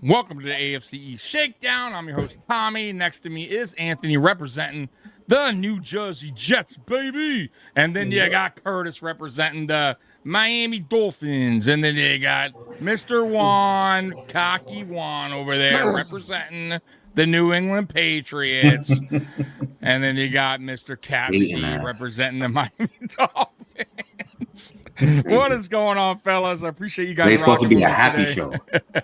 Welcome to the AFC East Shakedown. I'm your host, Tommy. Next to me is Anthony representing the New Jersey Jets, baby. And then you got Curtis representing the Miami Dolphins. And then you got Mr. Juan, Cocky Juan over there representing the New England Patriots. And then you got Mr. Cat McGee representing the Miami Dolphins. What is going on, fellas? I appreciate you guys. It's supposed to be a happy show.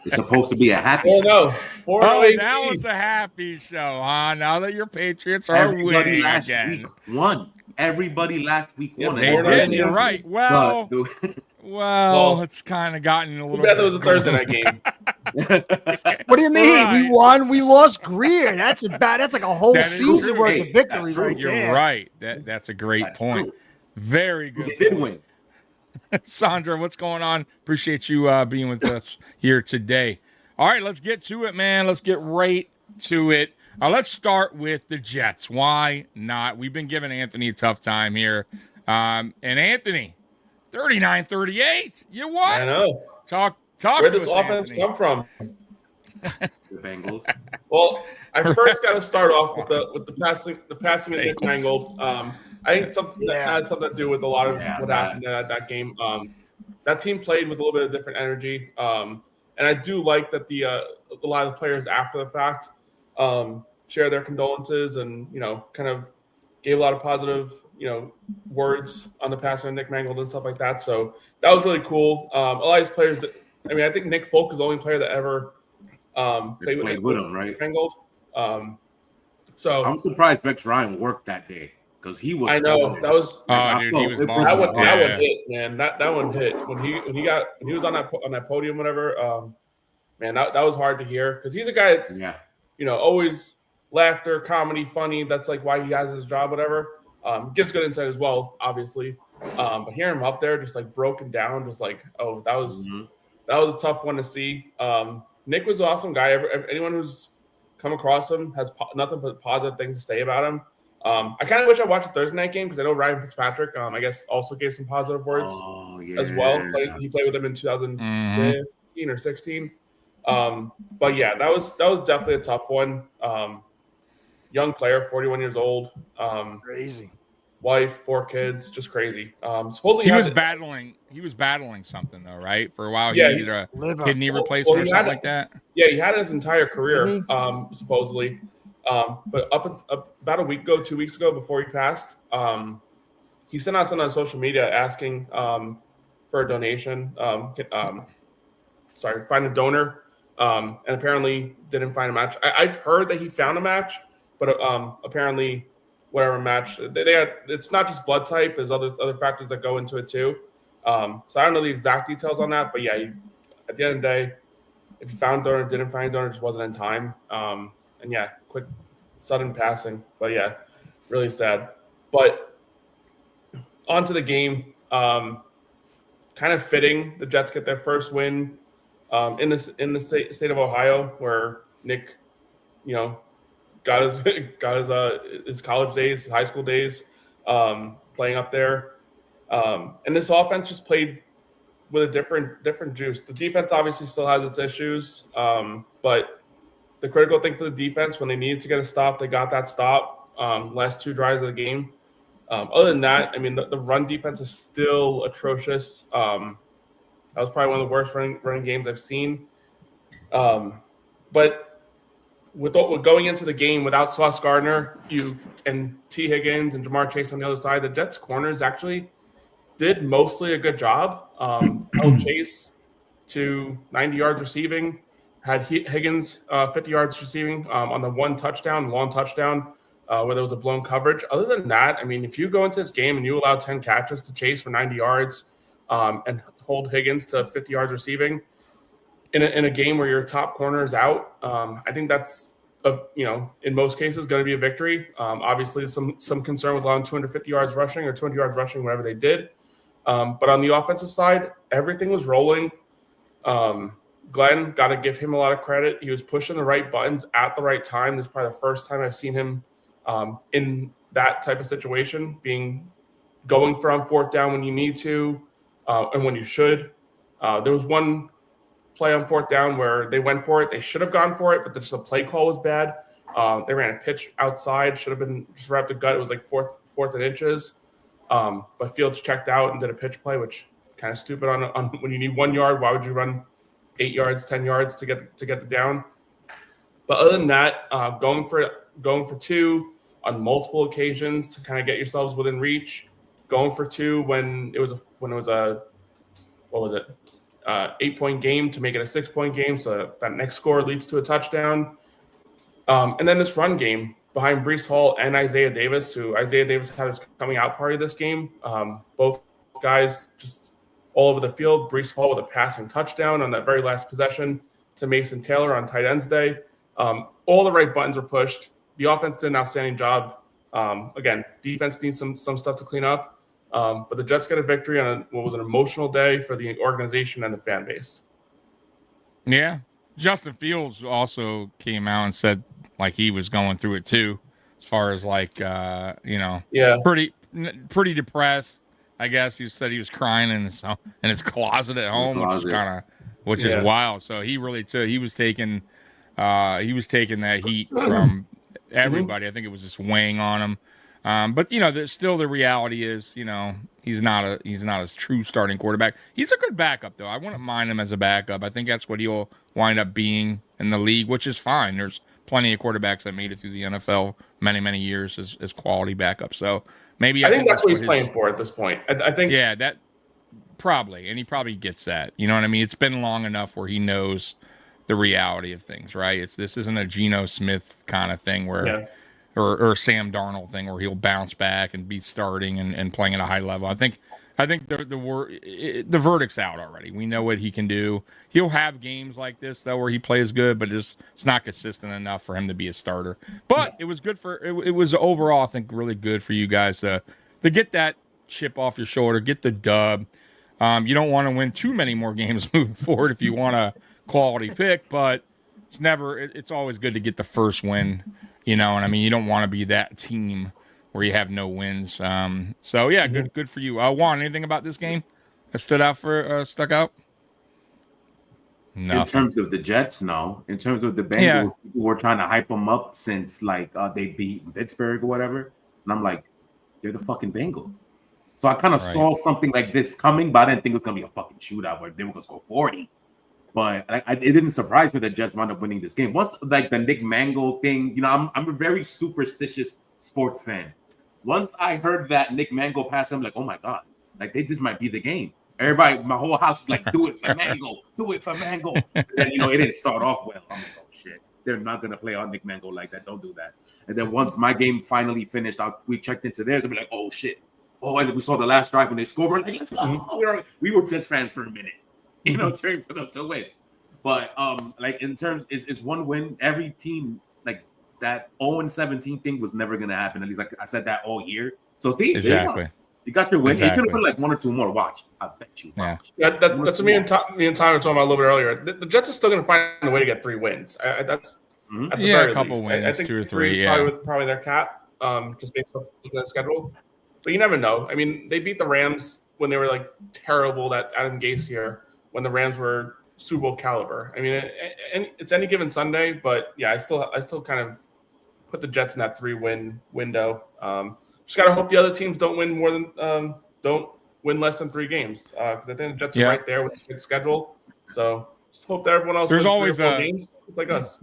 It's supposed to be a happy show. No. Now it's a happy show, huh? Now that your Patriots are winning again. Everybody last week won. They did. You're right. Well, it's kind of gotten a little. Too bad it was a Thursday night game. What do you mean? Right. We won. We lost Greer. That's like a whole season worth of victories right You're there. right. That's a great point. True. Very good. We did win. Sandra, what's going on? Appreciate you being with us here today. All right, let's get to it, man. Let's get right to it. Let's start with the Jets. Why not? We've been giving Anthony a tough time here. And Anthony, 39-38. You what? I know. Talk. Where does this offense come from? The Bengals. Well, I first got to start off with the passing of Nick Mangold. I think that had something to do with a lot of what happened in that game. That team played with a little bit of different energy, and I do like that a lot of the players after the fact share their condolences and kind of gave a lot of positive words on the passing of Nick Mangold and stuff like that. So that was really cool. A lot of these players. I think Nick Folk is the only player that ever played with him, right? Mangold. So I'm surprised Bex Ryan worked that day. Because he was. I know that was. Dude, he was. That one hit, man. That one hit when he was on that podium, whatever. Man, that was hard to hear because he's a guy that's always laughter, comedy, funny. That's like why he has his job, whatever. Gives good insight as well, obviously. But hearing him up there, just like broken down, just like that was a tough one to see. Nick was an awesome guy. Anyone who's come across him has nothing but positive things to say about him. I kind of wish I watched the Thursday night game because I know Ryan Fitzpatrick, I guess, also gave some positive words as well. He played with him in 2015 or 16. But yeah, that was definitely a tough one. Young player, 41 years old. Crazy. Wife, 4 kids, just crazy. Supposedly he was battling something though, right? For a while, he needed a kidney replacement or something like that. Yeah, he had his entire career, supposedly. But about a week ago, 2 weeks ago, before he passed, he sent out something on social media asking for a donation. Find a donor, and apparently didn't find a match. I've heard that he found a match, but apparently whatever match they had, it's not just blood type. There's other factors that go into it too. So I don't know the exact details on that, but yeah, at the end of the day, if you found a donor, didn't find a donor, just wasn't in time. And yeah, quick, sudden passing. But yeah, really sad. But on to the game. Kind of fitting the Jets get their first win in the state of Ohio, where Nick, got his college days, his high school days, playing up there. And this offense just played with a different juice. The defense obviously still has its issues, but the critical thing for the defense, when they needed to get a stop, they got that stop. Last 2 drives of the game. Other than that, the run defense is still atrocious. That was probably one of the worst running games I've seen. But with going into the game without Sauce Gardner, and T. Higgins and Jamar Chase on the other side, the Jets corners actually did mostly a good job. Held Chase to 90 yards receiving. Had Higgins 50 yards receiving on the long touchdown, where there was a blown coverage. Other than that, if you go into this game and you allow 10 catches to Chase for 90 yards and hold Higgins to 50 yards receiving in a game where your top corner is out, I think that's, in most cases going to be a victory. Obviously, some concern with allowing 250 yards rushing or 200 yards rushing, whatever they did. But on the offensive side, everything was rolling. Glenn, got to give him a lot of credit. He was pushing the right buttons at the right time. This is probably the first time I've seen him in that type of situation, going for on 4th down when you need to and when you should. There was one play on fourth down where they went for it. They should have gone for it, but just the play call was bad. They ran a pitch outside, should have been just wrapped the gut. It was like fourth and inches. But Fields checked out and did a pitch play, which kind of stupid on when you need 1 yard. Why would you run 8 yards, 10 yards to get the down? But other than that, going for two on multiple occasions to kind of get yourselves within reach. Going for two when it was a 8-point game to make it a 6-point game, so that next score leads to a touchdown. And then this run game behind Breece Hall and Isaiah Davis, who Isaiah Davis had his coming out party this game. Both guys just all over the field. Breece Hall with a passing touchdown on that very last possession to Mason Taylor on tight ends day. All the right buttons were pushed. The offense did an outstanding job. Again, defense needs some stuff to clean up. But the Jets get a victory on what was an emotional day for the organization and the fan base. Yeah. Justin Fields also came out and said like he was going through it too, as far as like, pretty depressed. I guess he said he was crying in his closet at home, which is wild. So he really he was taking that heat from everybody. I think it was just weighing on him. But still the reality is, he's not a true starting quarterback. He's a good backup though. I wouldn't mind him as a backup. I think that's what he'll wind up being in the league, which is fine. There's plenty of quarterbacks that made it through the NFL many, many years as quality backups. So maybe I think that's what he's playing for at this point. I think that probably, and he probably gets that. You know what I mean? It's been long enough where he knows the reality of things, right? This isn't a Geno Smith kind of thing where. Or Sam Darnold thing where he'll bounce back and be starting and playing at a high level. I think the verdict's out already. We know what he can do. He'll have games like this though where he plays good, but it's not consistent enough for him to be a starter. But it was good it was overall I think really good for you guys to get that chip off your shoulder, get the dub. You don't want to win too many more games moving forward if you want a quality pick, but it's always good to get the first win. You know, and I mean, you don't want to be that team where you have no wins. So yeah, good for you. Juan, anything about this game that stuck out? No. In terms of the Jets, no. In terms of the Bengals, people were trying to hype them up since they beat Pittsburgh or whatever, and I'm like, they're the fucking Bengals. So I kind of saw something like this coming, but I didn't think it was gonna be a fucking shootout where they were gonna score 40. But it didn't surprise me that Jets wound up winning this game. Once like the Nick Mangold thing, I'm a very superstitious sports fan. Once I heard that Nick Mangold pass, I'm like, oh my god, like this might be the game. Everybody, my whole house is like, do it for Mangold, do it for Mangold. And then it didn't start off well. I'm like, oh shit, they're not gonna play on Nick Mangold like that. Don't do that. And then once my game finally finished, we checked into theirs and be like, oh shit. Oh, and then we saw the last drive when they scored. We're like, let's go. We were Jets fans for a minute. Cheering for them to win. But like in terms, it's one win. Every team like that 0-17 thing was never gonna happen. At least like I said that all year. So see, exactly. You got your win. You could have put like one or two more. Watch, I bet you. Watch. Yeah, that's what me and Tom were talking about a little bit earlier. The Jets are still gonna find a way to get 3 wins. That's at the very a couple least. wins, I think 2 or 3. Probably their cap. Just based off looking at the schedule. But you never know. I mean, they beat the Rams when they were like terrible. That Adam Gase year. When the Rams were Super Bowl caliber. I mean, it's any given Sunday, but yeah, I still kind of put the Jets in that 3-win window. Just gotta hope the other teams don't win less than 3 games. Because I think the Jets are right there with a good schedule. So just hope that everyone else wins 3 or 4 games. It's like us.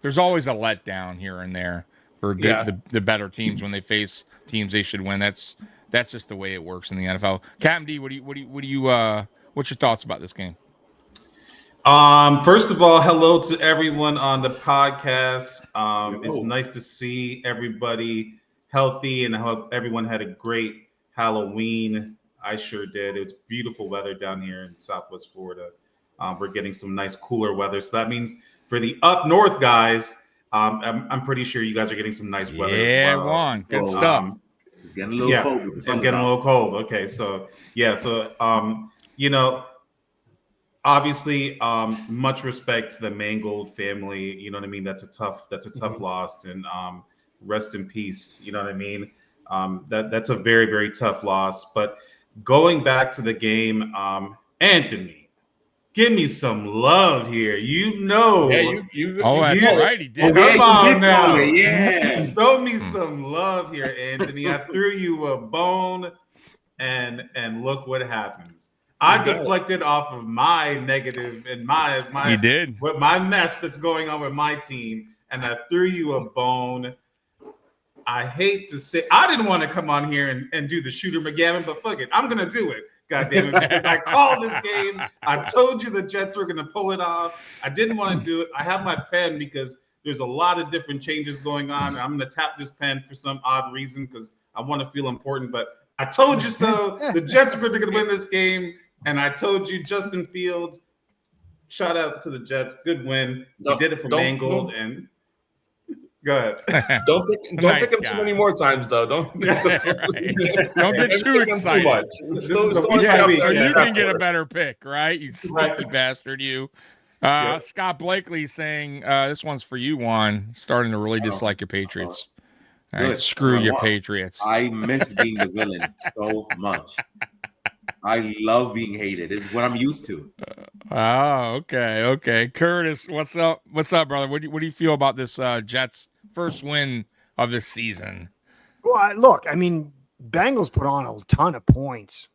There's always a letdown here and there for the better teams when they face teams they should win. That's just the way it works in the NFL. Captain D, what's your thoughts about this game? First of all, hello to everyone on the podcast. It's nice to see everybody healthy and I hope everyone had a great Halloween. I sure did. It's beautiful weather down here in Southwest Florida. We're getting some nice cooler weather. So that means for the up north guys, I'm pretty sure you guys are getting some nice weather as well. Juan, good stuff. It's getting a little cold. It's getting a little cold. Okay, so obviously, much respect to the Mangold family. You know what I mean? That's a tough loss, and rest in peace. You know what I mean? That's a very, very tough loss. But going back to the game, Anthony, Give me some love here. You know. Yeah, you that's right. He did. Come on now. Yeah. Show me some love here, Anthony. I threw you a bone, and look what happens. I deflected off of my negative and my You did. with my mess that's going on with my team, and I threw you a bone. I hate to say I didn't want to come on here and do the shooter McGavin, but fuck it, I'm gonna do it. God damn it, because I called this game. I told you the Jets were gonna pull it off. I didn't want to do it. I have my pen because there's a lot of different changes going on. I'm gonna tap this pen for some odd reason because I want to feel important. But I told you so. The Jets were gonna win this game, and I told you Justin Fields. Shout out to the Jets. Good win. He did it for Mangold and. Go ahead. Don't pick him too many more times, though. Don't get too excited. So you can get a better pick, right? You sneaky bastard, you. Scott Blakely saying this one's for you, Juan. Starting to really dislike your Patriots. Screw your Patriots. I miss being the villain so much. I love being hated. It's what I'm used to. Okay. Curtis, what's up? What's up, brother? What do you feel about this Jets' first win of the season? Well, look, I mean, Bengals put on a ton of points.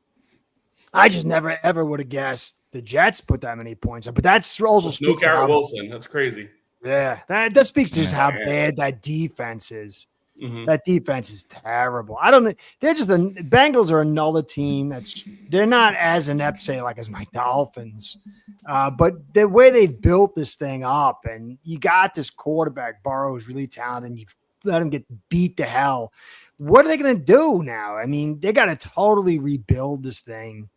I just never ever would have guessed the Jets put that many points on. But that's also speaks to Garrett Wilson. That's crazy. Yeah, that speaks to just how bad that defense is. Mm-hmm. That defense is terrible. I don't know. They're just the Bengals are another team they're not as inept, say, like as my Dolphins. But the way they've built this thing up, and you got this quarterback, Burrow, who's really talented, and you let him get beat to hell. What are they going to do now? I mean, they got to totally rebuild this thing.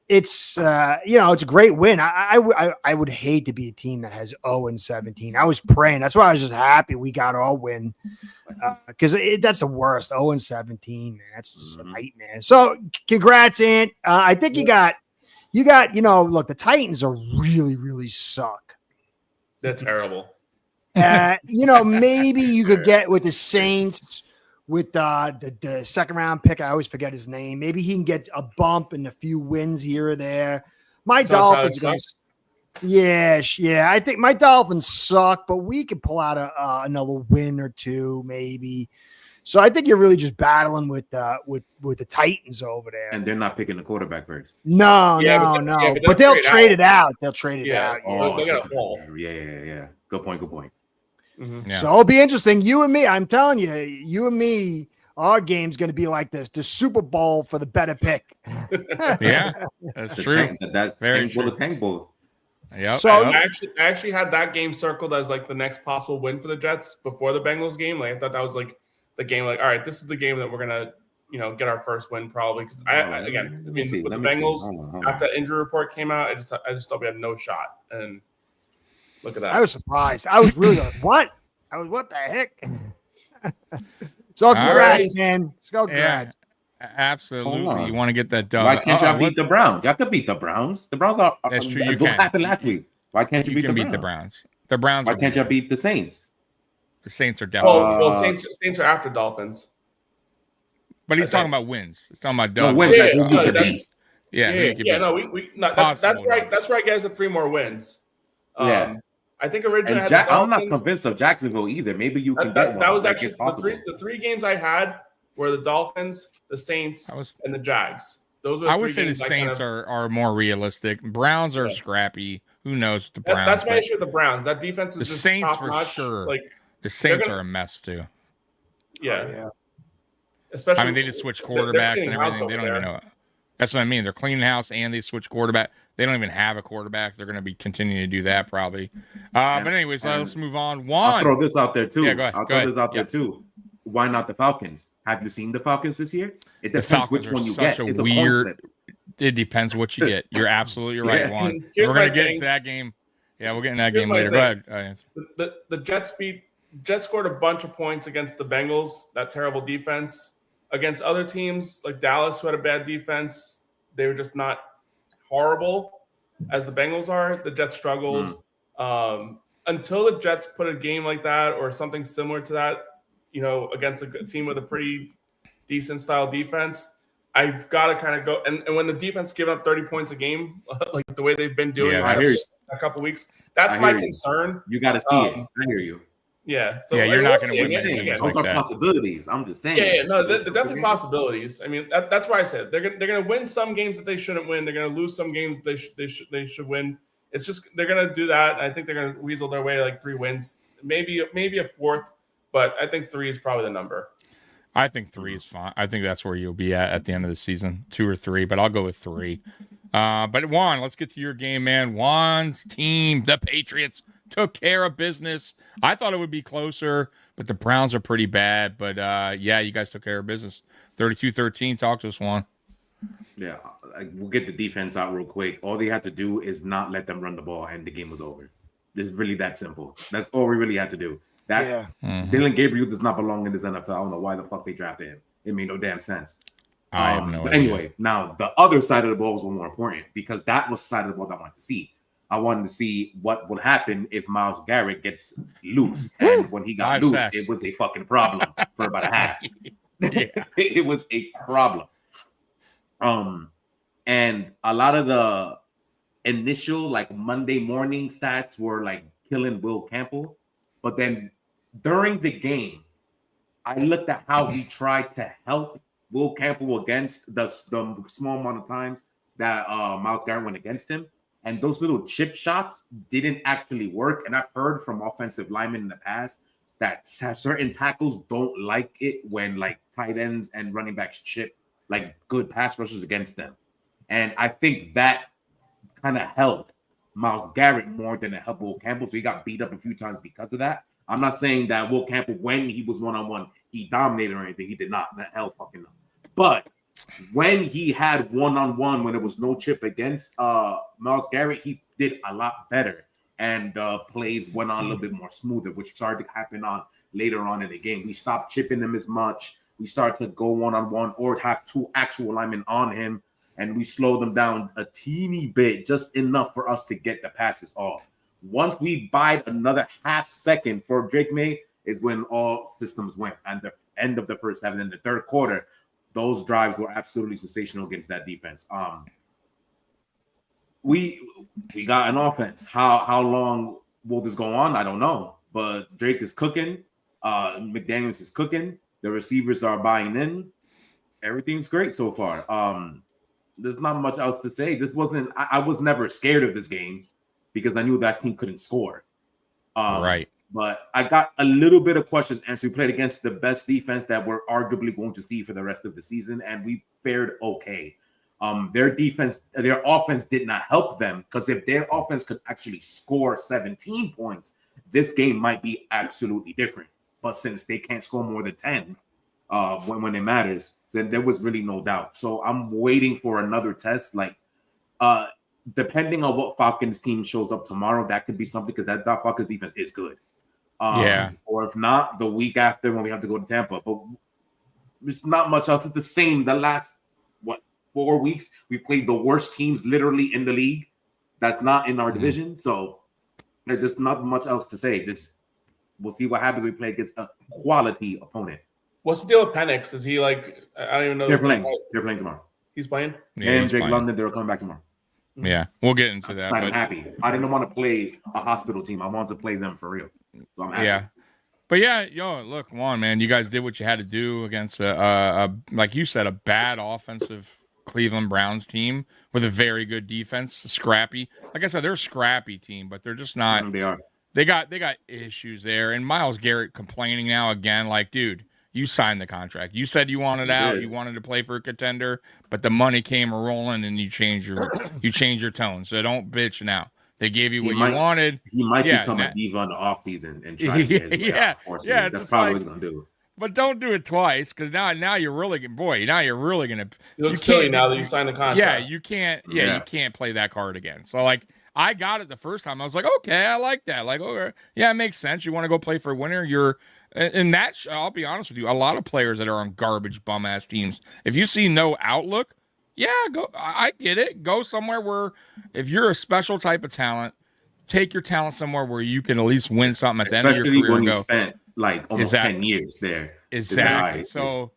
It's it's a great win. I would hate to be a team that has 0-17. I was praying. That's why I was just happy we got our win because that's the worst. 0-17, man. That's just a nightmare. So congrats, Ant. I think you got. Look, the Titans are really, really suck. They're terrible. Maybe you could get with the Saints. With the second round pick, I always forget his name. Maybe he can get a bump and a few wins here or there. My Dolphins, I think my Dolphins suck, but we could pull out another win or two, maybe. So I think you're really just battling with the Titans over there. And they're not picking the quarterback first. No. But they'll trade it out. They'll trade it out. They're gonna fall. Yeah. Good point. Mm-hmm. Yeah. So it'll be interesting. You and me, I'm telling you and me, our game's going to be like this: the Super Bowl for the better pick. Yeah, that's true. That's very true. The tank bowl. Yeah. So I actually had that game circled as like the next possible win for the Jets before the Bengals game. Like I thought that was like the game. Like, all right, this is the game that we're gonna get our first win probably because with the Bengals after that injury report came out, I just thought we had no shot and. Look at that. I was surprised. I was really like, what? What the heck? So congrats, man. So congrats. Yeah, absolutely. You want to get that done. Why can't y'all beat the Browns? Y'all could beat the Browns. The Browns are that's true. You can. Happened last week. Why can't you beat the Browns? The Browns. Why can't y'all beat the Saints? The Saints are definitely. Saints are after Dolphins. But he's talking about wins. He's talking about dubs. Wins. That's right. That's right, guys. Have 3 more wins. I think originally I'm not convinced of Jacksonville either. Maybe you can get one. That was actually the 3 games I had were the Dolphins, the Saints, and the Jags. Those were. I would say the Saints are more realistic. Browns are scrappy. Who knows with the Browns? That's my issue with the Browns. That defense is the just Saints for top-notch. sure. Like the Saints are a mess too. Yeah. Especially, they just switch quarterbacks and everything. They don't even know it. That's what I mean. They're cleaning house and they switch quarterback. They don't even have a quarterback. They're going to be continuing to do that probably. But anyways, let's move on. I'll throw this out there too. Yeah, go ahead. Why not the Falcons? Have you seen the Falcons this year? It depends which one you get. It's weird. It depends what you get. You're absolutely right, Juan. We're going to get into that game. Yeah, we'll get into that game later. Go ahead. The Jets scored a bunch of points against the Bengals. That terrible defense. Against other teams like Dallas, who had a bad defense, they were just not horrible as the Bengals are. The Jets struggled until the Jets put a game like that or something similar to that, against a team with a pretty decent style defense. I've got to kind of go. And when the defense giving up 30 points a game, like the way they've been doing a couple of weeks, that's my concern. You got to see it. I hear you. Yeah. So you're not going to win many games those like are that. Possibilities. I'm just saying. Yeah. No, they're definitely possibilities. I mean, that's why I said they're going to win some games that they shouldn't win. They're going to lose some games they should win. It's just they're going to do that, and I think they're going to weasel their way to like 3 wins, maybe a fourth, but I think 3 is probably the number. I think 3 is fine. I think that's where you'll be at the end of the season, 2 or 3, but I'll go with 3. But Juan, let's get to your game, man. Juan's team, the Patriots, took care of business. I thought it would be closer, but the Browns are pretty bad. But yeah, you guys took care of business. 32-13. Talk to us, Juan. Yeah, we'll get the defense out real quick. All they had to do is not let them run the ball, and the game was over. It's really that simple. That's all we really had to do. Dylan Gabriel does not belong in this NFL. I don't know why the fuck they drafted him. It made no damn sense. I have no idea. Anyway, now the other side of the ball was more important because that was the side of the ball that I wanted to see. I wanted to see what would happen if Myles Garrett gets loose. And when he got loose, it was a fucking problem for about a half. It was a problem. And a lot of the initial like Monday morning stats were like killing Will Campbell. But then during the game, I looked at how he tried to help Will Campbell against the small amount of times that Myles Garrett went against him. And those little chip shots didn't actually work. And I've heard from offensive linemen in the past that certain tackles don't like it when like tight ends and running backs chip like good pass rushers against them. And I think that kind of helped Myles Garrett more than it helped Will Campbell. So he got beat up a few times because of that. I'm not saying that Will Campbell, when he was one-on-one, he dominated or anything. He did not. Hell fucking no. But when he had one-on-one, when there was no chip against Myles Garrett, he did a lot better. And plays went on a little bit more smoother, which started to happen on later on in the game. We stopped chipping him as much. We started to go one-on-one or have 2 actual linemen on him. And we slowed them down a teeny bit, just enough for us to get the passes off. Once we bide another half second for Drake May is when all systems went. And the end of the first half and then the third quarter, those drives were absolutely sensational against that defense. We got an offense. How long will this go on? I don't know. But Drake is cooking. McDaniels is cooking. The receivers are buying in. Everything's great so far. There's not much else to say. This wasn't. I was never scared of this game because I knew that team couldn't score. Right. But I got a little bit of questions, and so we played against the best defense that we're arguably going to see for the rest of the season, and we fared okay. Their offense did not help them because if their offense could actually score 17 points, this game might be absolutely different. But since they can't score more than 10 when it matters, then there was really no doubt. So I'm waiting for another test. Like, depending on what Falcons team shows up tomorrow, that could be something because that Falcons defense is good. Or if not, the week after when we have to go to Tampa. But there's not much else. It's the same. The last 4 weeks, we played the worst teams literally in the league. That's not in our division. So there's not much else to say. We'll see what happens when we play against a quality opponent. What's the deal with Penix? Is he like, I don't even know. They're playing tomorrow. He's playing? Yeah, and Jake London, they're coming back tomorrow. Yeah, we'll get into that. I'm happy. I didn't want to play a hospital team. I wanted to play them for real. So I'm happy. Yeah. But yeah, look, come on, man. You guys did what you had to do against like you said, a bad offensive Cleveland Browns team with a very good defense, scrappy. Like I said, they're a scrappy team, but they're just not. They are. They got issues there. And Myles Garrett complaining now again, like, dude, you signed the contract. You said you wanted out. You wanted to play for a contender, but the money came rolling, and you changed your tone. So don't bitch now. They gave you what you wanted. He might become a diva in the offseason and try to get his way out. That's probably what he's gonna do. But don't do it twice, because now you're really gonna. You look silly now that you signed the contract. Yeah, you can't. Yeah, you can't play that card again. So like, I got it the first time. I was like, okay, I like that. Like, okay, yeah, it makes sense. You want to go play for a winner. And that, I'll be honest with you, a lot of players that are on garbage bum ass teams, if you see no outlook, yeah, go. I get it. Go somewhere where, if you're a special type of talent, take your talent somewhere where you can at least win something at the end of your career. When you spent like almost 10 years there. Exactly. So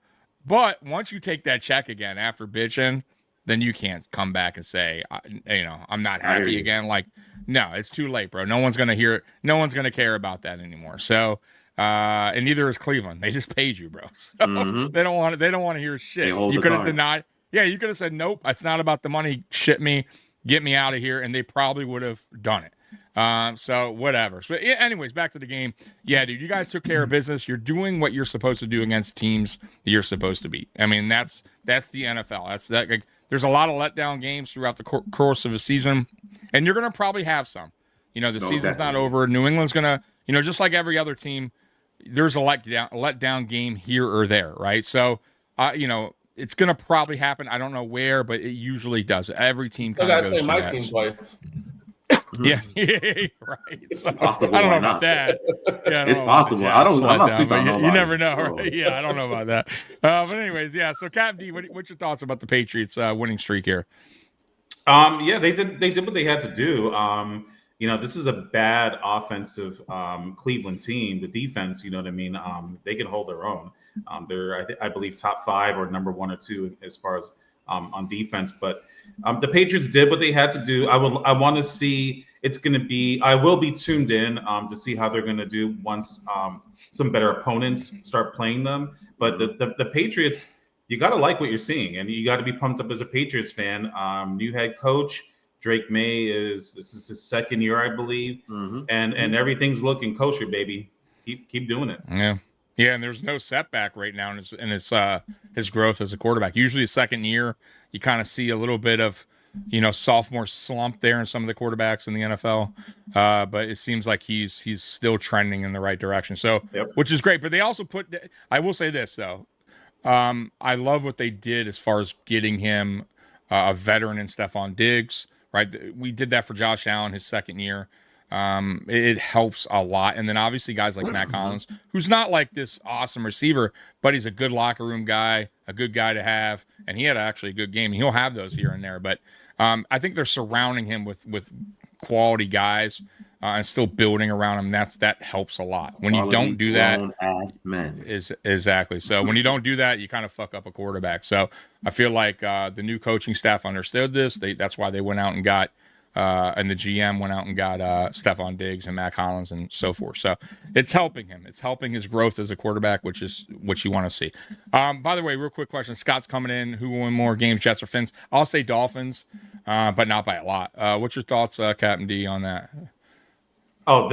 But once you take that check again after bitching, then you can't come back and say, I'm not happy again. Like, no, it's too late, bro. No one's gonna hear it. No one's gonna care about that anymore. So, and neither is Cleveland. They just paid you, bro. So they don't want to hear shit. You could have denied. Yeah, you could have said, nope, it's not about the money. Shit me, get me out of here, and they probably would have done it. So whatever. But anyways, back to the game. Yeah, dude, you guys took care of business. You're doing what you're supposed to do against teams that you're supposed to beat. I mean, that's the NFL. That's that. Like, there's a lot of letdown games throughout the course of a season, and you're gonna probably have some. The season's not over. New England's gonna, just like every other team, there's a letdown game here or there, right? So, it's gonna probably happen. I don't know where, but it usually does. Every team kind of goes through that. Team twice. Yeah, right. So, I don't know about that. Yeah, it's possible. I don't know. But you never know, right? Yeah, I don't know about that. But anyways, yeah. So, Captain D, what's your thoughts about the Patriots winning streak here? Yeah, they did what they had to do. This is a bad offensive Cleveland team. The defense, you know what I mean? They can hold their own. They're, I believe, top 5 or number 1 or 2 as far as on defense. But the Patriots did what they had to do. I want to see. I will be tuned in to see how they're going to do once some better opponents start playing them. But the Patriots, you got to like what you're seeing, and you got to be pumped up as a Patriots fan. New head coach Drake May this is his 2nd year, I believe, and everything's looking kosher, baby. Keep doing it. Yeah, and there's no setback right now in his growth as a quarterback. Usually, a 2nd year, you kind of see a little bit of sophomore slump there in some of the quarterbacks in the NFL, but it seems like he's still trending in the right direction. So, which is great. But they also I will say this though, I love what they did as far as getting him a veteran in Stephon Diggs. Right, we did that for Josh Allen his 2nd year. It helps a lot. And then obviously guys like Matt Collins, who's not like this awesome receiver, but he's a good locker room guy, a good guy to have. And he had actually a good game. He'll have those here and there. But I think they're surrounding him with quality guys and still building around him. That helps a lot. When you don't do that, exactly. So when you don't do that, you kind of fuck up a quarterback. So I feel like the new coaching staff understood this. That's why they went out and got and the GM went out and got Stephon Diggs and Matt Collins and so forth. So it's helping him. It's helping his growth as a quarterback, which is what you want to see. By the way, real quick question. Scott's coming in. Who will win more games, Jets or Fins? I'll say Dolphins, but not by a lot. What's your thoughts, Captain D, on that? Oh,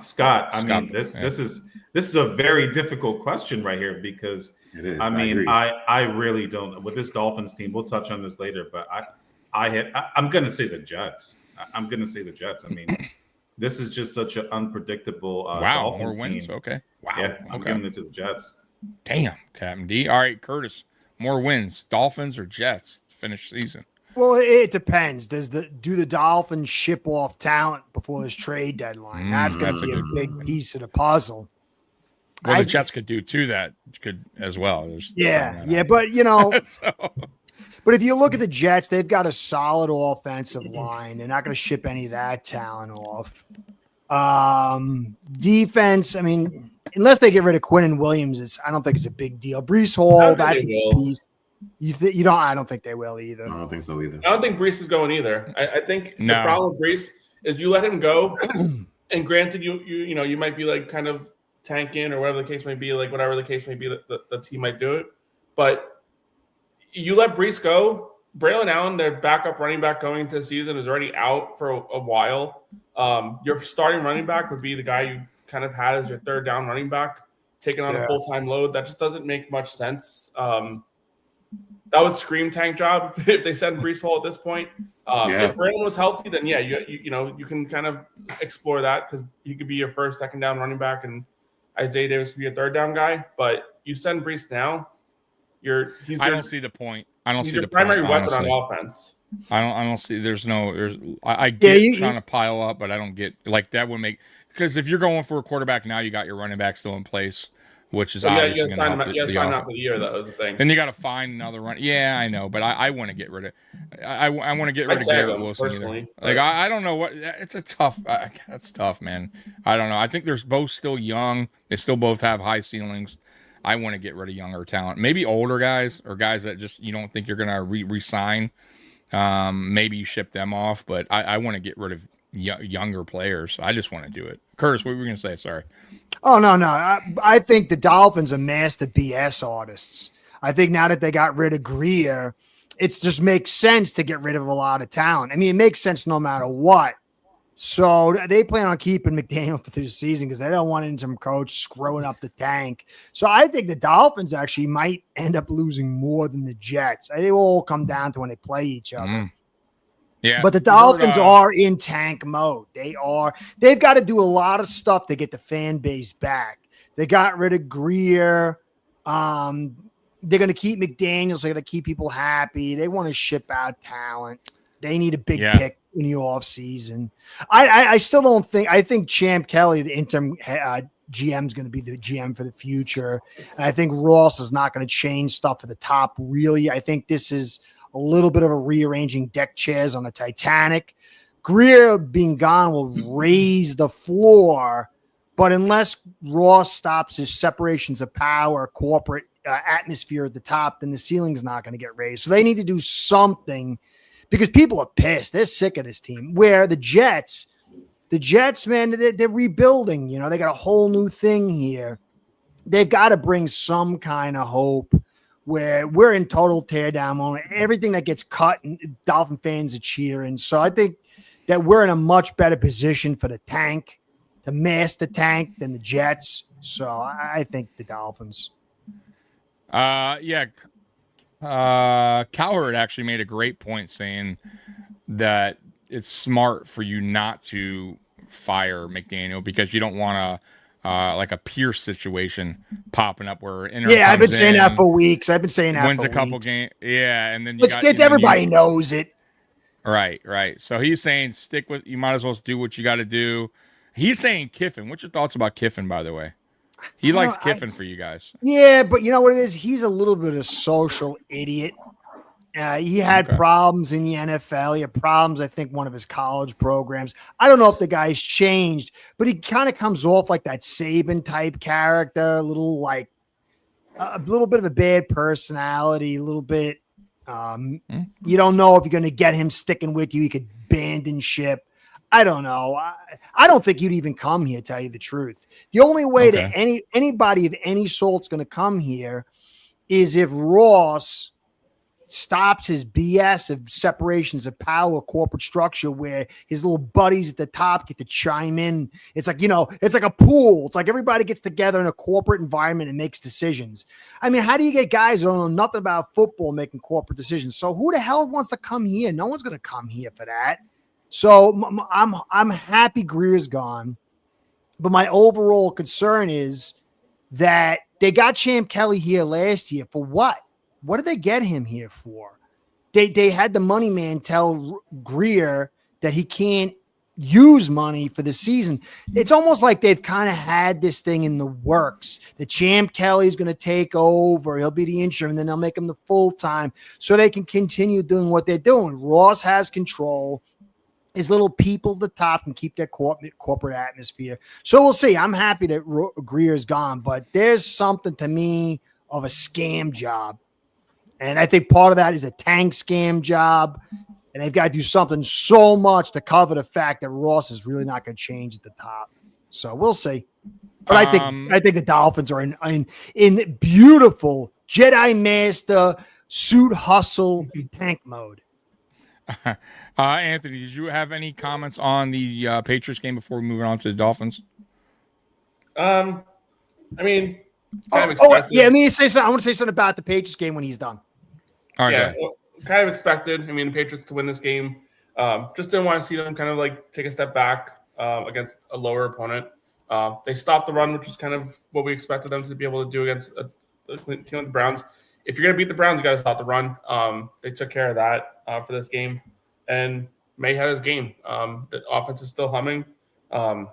Scott. I mean, this is a very difficult question right here because I really don't. With this Dolphins team, we'll touch on this later, but I'm going to say the Jets. I'm going to say the Jets. I mean, this is just such an unpredictable Dolphins more wins. Team. Okay. Wow. Yeah, I'm giving it to the Jets. Damn, Captain D. All right, Curtis. More wins, Dolphins or Jets to finish season? Well, it depends. Do the Dolphins ship off talent before this trade deadline? That's going to be a big piece of the puzzle. Well, the Jets could do too. That could as well. But But if you look at the Jets, they've got a solid offensive line. They're not going to ship any of that talent off. Defense, I mean, unless they get rid of Quinn and Williams, I don't think it's a big deal. Breece Hall, that's a piece. I don't think they will either. I don't think so either. I don't think Breece is going either. I think the problem with Breece is you let him go, and granted, you might be like kind of tanking or whatever the case may be, the team might do it, but you let Breece go. Braylon Allen, their backup running back going into the season, is already out for a while. Your starting running back would be the guy you kind of had as your 3rd down running back, taking on a full-time load. That just doesn't make much sense. That would scream tank job if they send Breece Hall at this point. If Braylon was healthy, then you can kind of explore that because he could be your 1st, 2nd down running back, and Isaiah Davis could be your 3rd down guy. But you send Breece now. I don't see the point. I don't see the primary point, weapon on offense. I don't see. I get trying to pile up, but I don't get like that would make because if you're going for a quarterback now, you got your running back still in place, which is obviously going to help. You sign out for the year. That was the thing. Then you got to find another run. Yeah, I know, but I want to get rid of. I want to get rid of Garrett Wilson. Personally, like I don't know what. It's a tough. That's tough, man. I don't know. I think they're both still young. They still both have high ceilings. I want to get rid of younger talent. Maybe older guys or guys that just you don't think you're going to re-sign. Maybe you ship them off, but I want to get rid of younger players. I just want to do it. Curtis, what were you going to say? Sorry. Oh, no. I think the Dolphins are master BS artists. I think now that they got rid of Greer, it just makes sense to get rid of a lot of talent. I mean, it makes sense no matter what. So they plan on keeping McDaniel through the season because they don't want an interim coach screwing up the tank. So I think the Dolphins actually might end up losing more than the Jets. They will all come down to when they play each other. Mm. Yeah, but the Dolphins are in tank mode. They've got to do a lot of stuff to get the fan base back. They got rid of Greer. They're going to keep McDaniels. They're going to keep people happy. They want to ship out talent. They need a big pick in the offseason. I still don't think – I think Champ Kelly, the interim GM, is going to be the GM for the future. And I think Ross is not going to change stuff at the top, really. I think this is a little bit of a rearranging deck chairs on the Titanic. Greer being gone will raise the floor, but unless Ross stops his separations of power, corporate atmosphere at the top, then the ceiling's not going to get raised. So they need to do something because people are pissed. They're sick of this team. Where the Jets, man, they're rebuilding. You know, they got a whole new thing here. They've got to bring some kind of hope where we're in total teardown moment. Everything that gets cut, and Dolphin fans are cheering. So I think that we're in a much better position for the tank, to mask the tank, than the Jets. So I think the Dolphins. Cowherd actually made a great point saying that it's smart for you not to fire McDaniel because you don't want like a Pierce situation popping up where I've been saying that for weeks. Wins a couple games. Yeah, and then everybody knows it. Right. So he's saying you might as well do what you got to do. He's saying Kiffin. What's your thoughts about Kiffin, by the way? He likes Kiffin for you guys. Yeah, but you know what it is? He's a little bit of a social idiot. He had problems in the NFL. He had problems, I think, one of his college programs. I don't know if the guy's changed, but he kind of comes off like that Saban type character, a little bit of a bad personality, a little bit. You don't know if you're going to get him sticking with you. He could abandon ship. I don't know. I don't think he'd even come here, tell you the truth. The only way that anybody of any salt's going to come here is if Ross stops his BS of separations of power, corporate structure, where his little buddies at the top get to chime in. It's like, it's like a pool. It's like everybody gets together in a corporate environment and makes decisions. I mean, how do you get guys who don't know nothing about football making corporate decisions? So who the hell wants to come here? No one's going to come here for that. So I'm happy Greer's gone, but my overall concern is that they got Champ Kelly here last year for what? What did they get him here for? They had the money man tell Greer that he can't use money for the season. It's almost like they've kind of had this thing in the works. The Champ Kelly's going to take over. He'll be the interim, and then they'll make him the full-time so they can continue doing what they're doing. Ross has control. His little people at the top can keep their corporate atmosphere. So we'll see. I'm happy that Greer's gone, but there's something to me of a scam job. And I think part of that is a tank scam job. And they've got to do something so much to cover the fact that Ross is really not going to change at the top. So we'll see. But I think the Dolphins are in beautiful Jedi Master suit hustle tank mode. Anthony, did you have any comments on the Patriots game before we move on to the Dolphins? I mean, kind of expected. Yeah, let me say something. I want to say something about the Patriots game when he's done. All right. Yeah, well, kind of expected. I mean, the Patriots to win this game. Just didn't want to see them kind of like take a step back against a lower opponent. They stopped the run, which was kind of what we expected them to be able to do against a team like the Browns. If you're going to beat the Browns, you got to stop the run. They took care of that for this game. And May had his game. The offense is still humming. I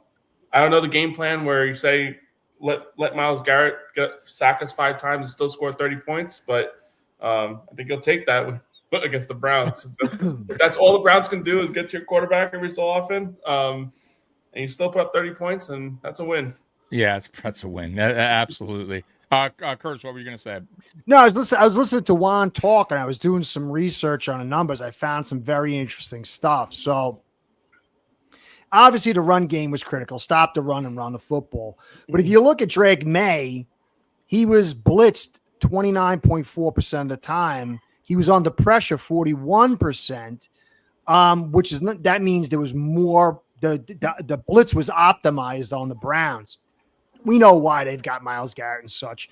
don't know the game plan where you say let Myles Garrett sack us 5 times and still score 30 points, but I think you'll take that against the Browns. If that's all the Browns can do is get your quarterback every so often, and you still put up 30 points, and that's a win. Yeah, that's a win. Absolutely. Curtis, what were you going to say? No, I was listening to Juan talk, and I was doing some research on the numbers. I found some very interesting stuff. So obviously the run game was critical. Stop the run and run the football. But if you look at Drake May, he was blitzed 29.4% of the time. He was under pressure 41%, which is not, that means there was more. The blitz was optimized on the Browns. We know why they've got Myles Garrett and such.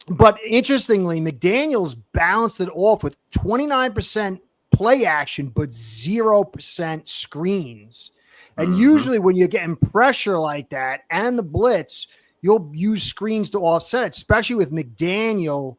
But interestingly, McDaniels balanced it off with 29% play action, but 0% screens. And usually when you're getting pressure like that and the blitz, you'll use screens to offset it, especially with McDaniels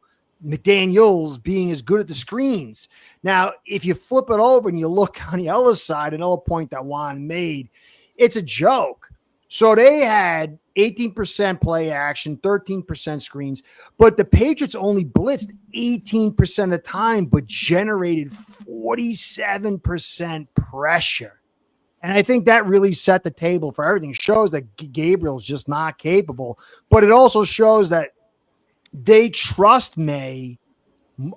being as good at the screens. Now, if you flip it over and you look on the other side, another point that Juan made, it's a joke. So they had 18% play action, 13% screens, but the Patriots only blitzed 18% of the time, but generated 47% pressure. And I think that really set the table for everything. It shows that Gabriel's just not capable, but it also shows that they trust May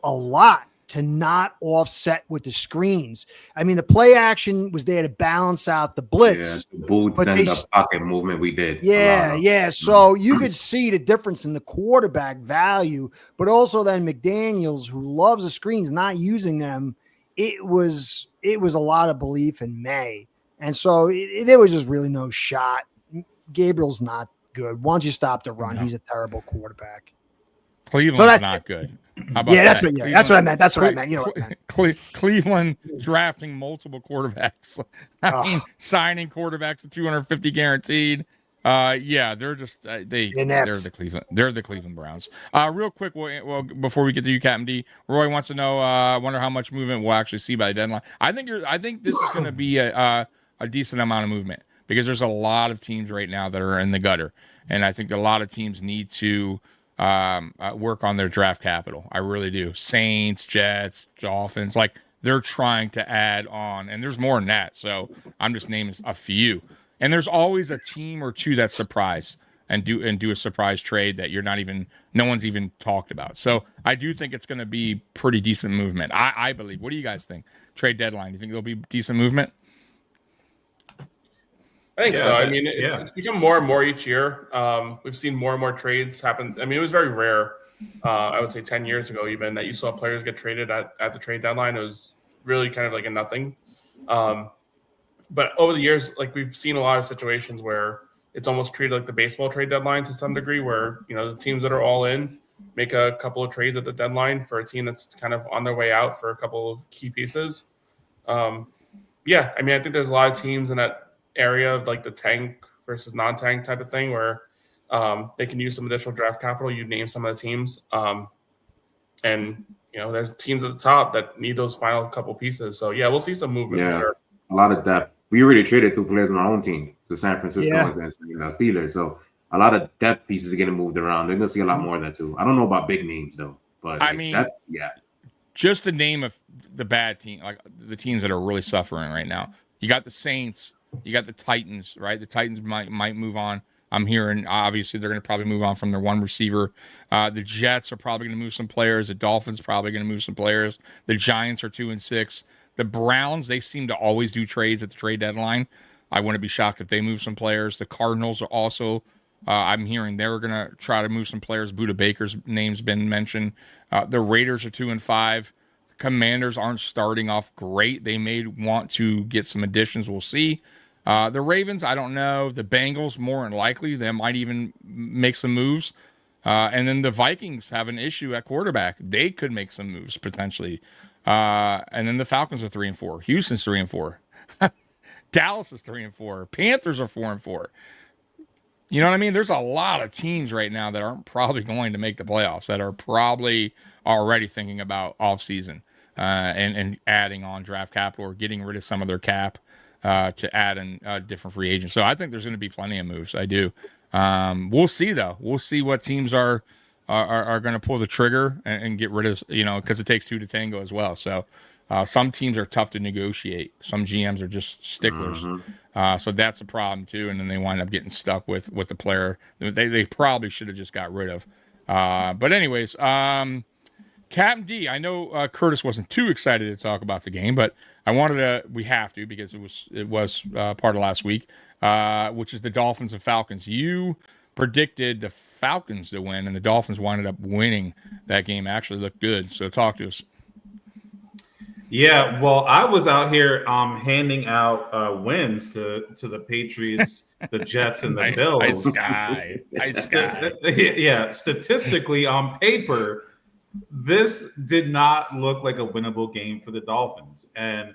a lot to not offset with the screens. I mean, the play action was there to balance out the blitz. Yeah, the boots and the pocket movement we did. Yeah. So you could see the difference in the quarterback value, but also then McDaniels, who loves the screens, not using them. It was a lot of belief in May. And so there was just really no shot. Gabriel's not good. Once you stop the run, he's a terrible quarterback. Cleveland's not good. How about that's what I meant. That's what I meant. You know what I meant. Cleveland drafting multiple quarterbacks. I mean, signing quarterbacks at 250 guaranteed. They're just they're the Cleveland Browns. Real quick, well, before we get to you, Captain D, Roy wants to know. Wonder how much movement we'll actually see by the deadline. I think this is going to be a decent amount of movement because there's a lot of teams right now that are in the gutter, and I think that a lot of teams need to work on their draft capital. I really do. Saints, Jets, Dolphins, like they're trying to add on, and there's more than that. So I'm just naming a few. And there's always a team or two that surprise and do a surprise trade that no one's even talked about. So I do think it's going to be pretty decent movement. I believe. What do you guys think? Trade deadline. Do you think there'll be decent movement? I think so. I mean, it's become more and more each year. We've seen more and more trades happen. I mean, it was very rare, I would say 10 years ago even, that you saw players get traded at the trade deadline. It was really kind of like a nothing. But over the years, like we've seen a lot of situations where it's almost treated like the baseball trade deadline to some degree, where, you know, the teams that are all in make a couple of trades at the deadline for a team that's kind of on their way out for a couple of key pieces. I mean, I think there's a lot of teams in that area of like the tank versus non-tank type of thing where they can use some additional draft capital. You name some of the teams. And, you know, there's teams at the top that need those final couple pieces. So, yeah, we'll see some movement for sure. A lot of depth. We already traded 2 players on our own team, the San Francisco and Steelers. So a lot of depth pieces are getting moved around. They're going to see a lot more of that too. I don't know about big names though, but I mean, just the name of the bad team, like the teams that are really suffering right now. You got the Saints, you got the Titans, right? The Titans might move on. I'm hearing obviously they're going to probably move on from their one receiver. The Jets are probably going to move some players. The Dolphins probably going to move some players. The Giants are 2-6. The Browns, they seem to always do trades at the trade deadline. I wouldn't be shocked if they move some players. The Cardinals are also, I'm hearing they're going to try to move some players. Budda Baker's name's been mentioned. The Raiders are 2-5. The Commanders aren't starting off great. They may want to get some additions. We'll see. The Ravens, I don't know. The Bengals, more than likely, they might even make some moves. And then the Vikings have an issue at quarterback. They could make some moves potentially. And then the Falcons are 3-4. Houston's 3-4. Dallas is 3-4. Panthers are 4-4. You know what I mean? There's a lot of teams right now that aren't probably going to make the playoffs, that are probably already thinking about offseason and adding on draft capital or getting rid of some of their cap to add in different free agents. So I think there's going to be plenty of moves. I do. We'll see though. We'll see what teams are going to pull the trigger and get rid of, because it takes 2 to tango as well. So some teams are tough to negotiate. Some GMs are just sticklers. So that's a problem too. And then they wind up getting stuck with the player they probably should have just got rid of. But anyways, Captain D, I know Curtis wasn't too excited to talk about the game, but I wanted to. We have to because it was part of last week, which is the Dolphins and Falcons. You predicted the Falcons to win, and the Dolphins wound up winning that game. Actually looked good. So talk to us. Yeah, well, I was out here handing out wins to the Patriots, the Jets, and the Bills. Nice guy. Yeah, statistically on paper, this did not look like a winnable game for the Dolphins. And,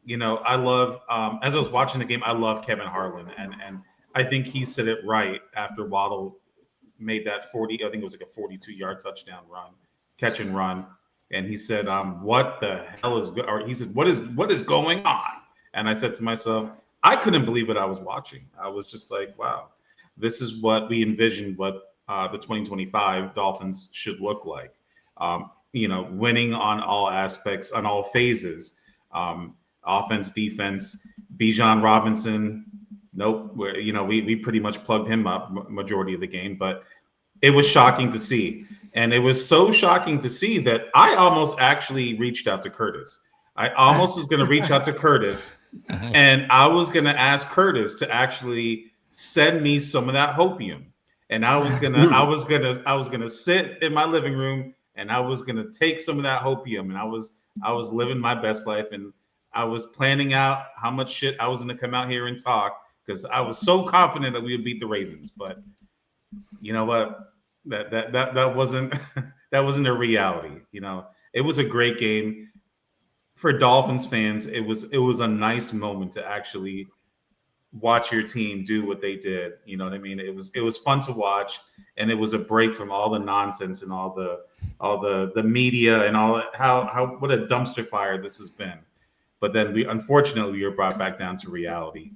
I love, as I was watching the game, I love Kevin Harlan. And I think he said it right after Waddle made that 40, I think it was like a 42-yard touchdown run, catch and run. And he said, what the hell is – or he said, what is going on? And I said to myself, I couldn't believe what I was watching. I was just like, wow, this is what we envisioned what the 2025 Dolphins should look like. Winning on all aspects, on all phases, offense, defense. Bijan Robinson, nope. We pretty much plugged him up majority of the game, but it was shocking to see. And it was so shocking to see that I almost actually reached out to Curtis. I almost was going to reach out to Curtis, and I was going to ask Curtis to actually send me some of that hopium. And I was gonna sit in my living room, and I was gonna take some of that hopium, and I was living my best life, and I was planning out how much shit I was gonna come out here and talk because I was so confident that we would beat the Ravens. But you know what? That wasn't a reality. It was a great game for Dolphins fans. It was a nice moment to actually watch your team do what they did. You know what I mean? It was fun to watch, and it was a break from all the nonsense and all the media and all how what a dumpster fire this has been. But then we were brought back down to reality.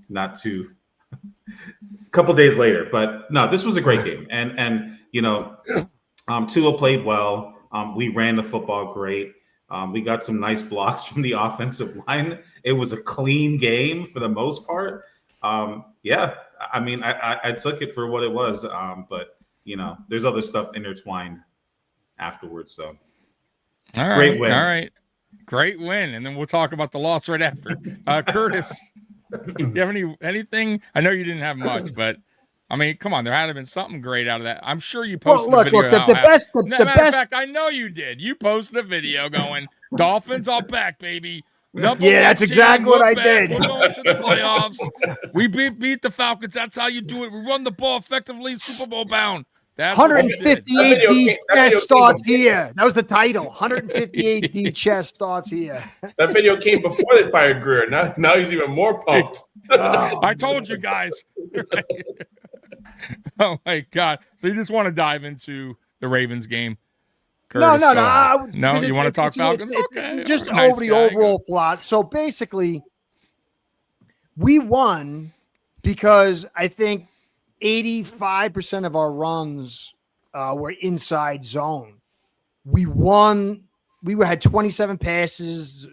Not too a couple days later, but no, this was a great game, and Tua played well. We ran the football great. We got some nice blocks from the offensive line. It was a clean game for the most part. Yeah, I mean, I took it for what it was, but there's other stuff intertwined afterwards. So, all right, great win. All right, great win, and then we'll talk about the loss right after. Curtis, do you have anything? I know you didn't have much, but I mean, come on, there had to have been something great out of that. I'm sure you posted a video. The best. Matter of fact, I know you did. You posted a video going, "Dolphins are back, baby." That's exactly what I did. We're going to the playoffs. We beat the Falcons. That's how you do it. We run the ball effectively, Super Bowl bound. That's 158 D chest starts here. That was the title. 158 D chest starts here. That video came before they fired Greer. Now he's even more pumped. I told you guys. Oh my God! So you just want to dive into the Ravens game? Curtis, no. You want to talk Falcons? It's just over the overall plot. So basically, we won because I think 85% of our runs were inside zone. We won. We had 27 passes,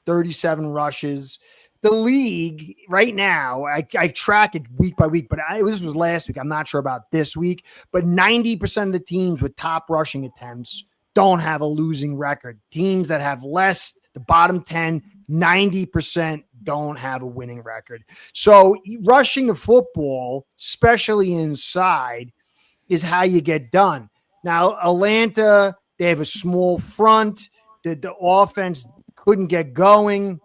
37 rushes. The league right now, I track it week by week, but this was last week. I'm not sure about this week, but 90% of the teams with top rushing attempts don't have a losing record. Teams that have less, the bottom 10, 90% don't have a winning record. So rushing the football, especially inside, is how you get done. Now, Atlanta, they have a small front. The offense couldn't get going.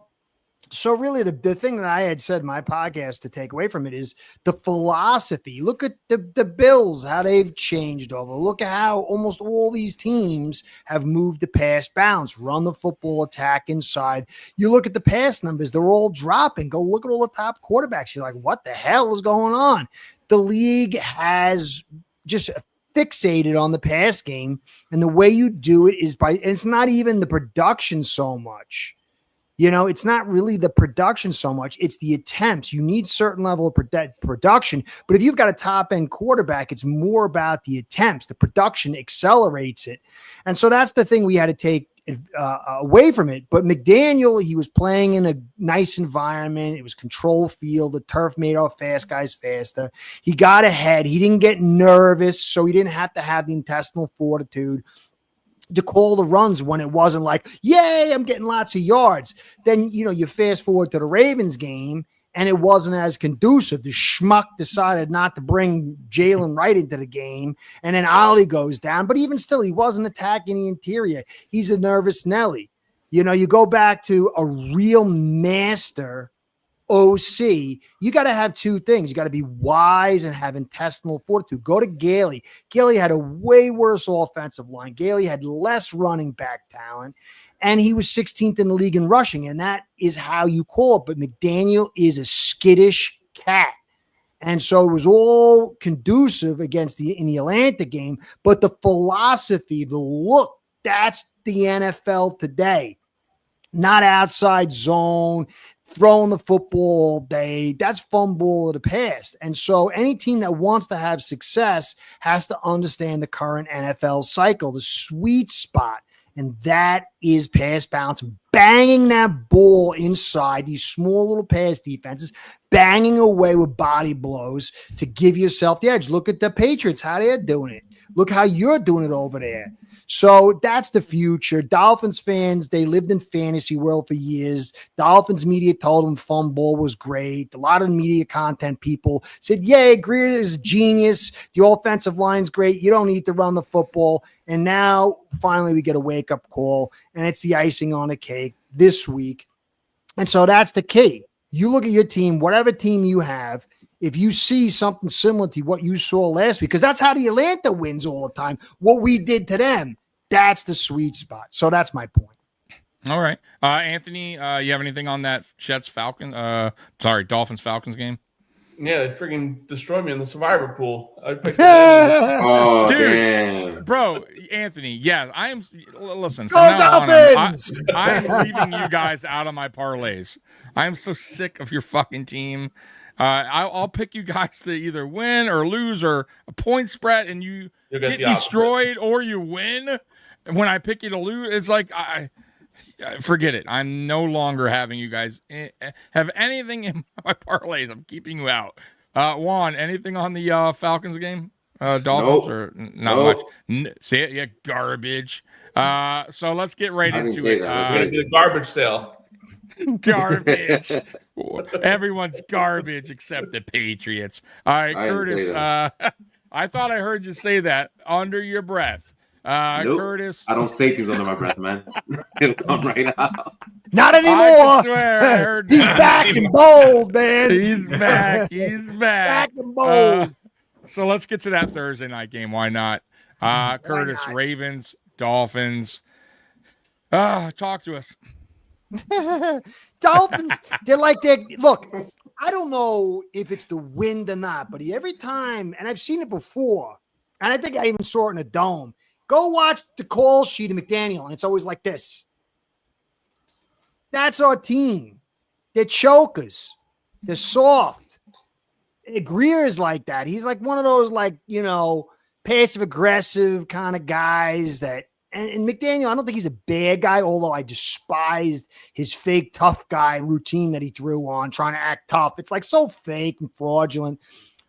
So really the thing that I had said in my podcast to take away from it is the philosophy. Look at the Bills, how they've changed over. Look at how almost all these teams have moved to pass bounce, run the football, attack inside. You look at the pass numbers, they're all dropping. Go look at all the top quarterbacks. You're like, what the hell is going on? The league has just fixated on the pass game, and the way you do it is and it's not even the production so much. It's not really the production so much. It's the attempts. You need certain level of production. But if you've got a top-end quarterback, it's more about the attempts. The production accelerates it. And so that's the thing we had to take away from it. But McDaniel, he was playing in a nice environment. It was control field. The turf made our fast guys faster. He got ahead. He didn't get nervous, so he didn't have to have the intestinal fortitude to call the runs when it wasn't like, yay, I'm getting lots of yards. Then, you fast forward to the Ravens game, and it wasn't as conducive. The schmuck decided not to bring Jalen right into the game, and then Ollie goes down. But even still, he wasn't attacking the interior. He's a nervous Nelly. You go back to a real master OC, you got to have two things. You got to be wise and have intestinal fortitude. Go to Gailey. Gailey had a way worse offensive line. Gailey had less running back talent, and he was 16th in the league in rushing, and that is how you call it. But McDaniel is a skittish cat. And so it was all conducive in the Atlanta game, but the philosophy, the look, that's the NFL today. Not outside zone, throwing the football all day. That's fumble of the past. And so any team that wants to have success has to understand the current NFL cycle, the sweet spot. And that is pass bounce, banging that ball inside these small little pass defenses, banging away with body blows to give yourself the edge. Look at the Patriots, how they're doing it. Look how you're doing it over there. So that's the future. Dolphins fans, they lived in fantasy world for years. Dolphins media told them fumble was great. A lot of media content people said, yay, Greer is a genius. The offensive line's great. You don't need to run the football. And now finally we get a wake-up call, and it's the icing on the cake this week. And so that's the key. You look at your team, whatever team you have, if you see something similar to what you saw last week, because that's how the Atlanta wins all the time, what we did to them, that's the sweet spot. So that's my point. All right. Anthony, you have anything on that Dolphins Falcons game? Yeah, they freaking destroyed me in the survivor pool. I picked Oh, dude, damn. bro, Anthony. Yeah, I am. Listen, Go from now on, Dolphins! I'm leaving you guys out of my parlays. I am so sick of your fucking team. I'll pick you guys to either win or lose or a point spread, and you get destroyed or you win. And when I pick you to lose, it's like I forget it. I'm no longer having you guys have anything in my parlays. I'm keeping you out. Juan, anything on the Falcons game? Dolphins or not much? Say it, yeah, garbage. So let's get right into it. It's going to be the garbage sale. Garbage. Everyone's garbage except the Patriots. All right, Curtis. I thought I heard you say that under your breath. Nope. Curtis. I don't say things under my breath, man. It'll come right out. Not anymore. I swear I heard He's back and bold, man. He's back. He's back. Back and bold. So let's get to that Thursday night game. Why not? Curtis, not? Ravens, Dolphins. Talk to us. Dolphins, look, I don't know if it's the wind or not, but every time, and I've seen it before, and I think I even saw it in a dome. Go watch the call sheet of McDaniel, and it's always like this. That's our team. They're chokers. They're soft. Greer is like that. He's like one of those, passive-aggressive kind of guys that, and McDaniel, I don't think he's a bad guy, although I despised his fake tough guy routine that he threw on, trying to act tough. It's like so fake and fraudulent.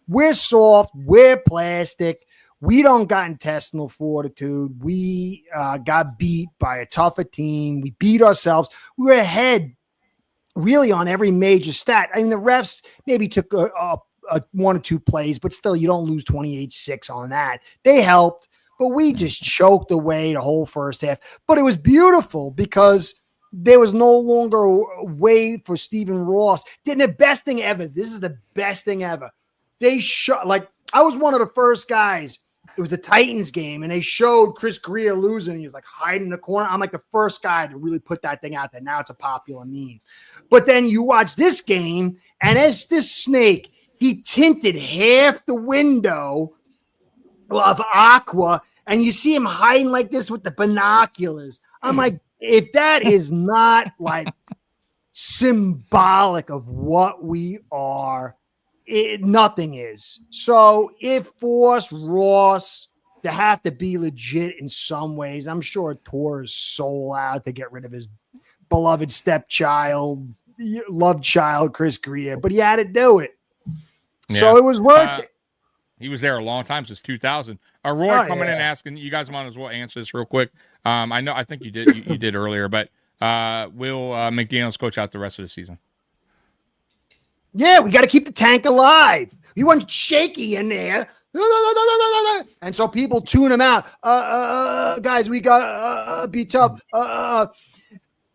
We're soft. We're plastic. We don't got intestinal fortitude. We got beat by a tougher team. We beat ourselves. We were ahead really on every major stat. I mean, the refs maybe took a one or two plays, but still you don't lose 28-6 on that. They helped, but we just choked away the whole first half. But it was beautiful because there was no longer a way for Stephen Ross. Did the best thing ever. This is the best thing ever. They shot, I was one of the first guys. It was the Titans game, and they showed Chris Greer losing. He was hiding in the corner. I'm the first guy to really put that thing out there. Now it's a popular meme. But then you watch this game, and as this snake, he tinted half the window of aqua, and you see him hiding like this with the binoculars. I'm like, if that is not symbolic of what we are, nothing is. So if Ross to have to be legit in some ways. I'm sure it tore his soul out to get rid of his beloved stepchild, love child, Chris Greer, but he had to do it. Yeah. So it was worth it. He was there a long time, since 2000. Roy coming in asking, you guys might as well answer this real quick. I think you did. You did earlier, but will McDaniels coach out the rest of the season? Yeah, we got to keep the tank alive. We want Shaky in there. And so people tune him out. Guys, we got to be tough.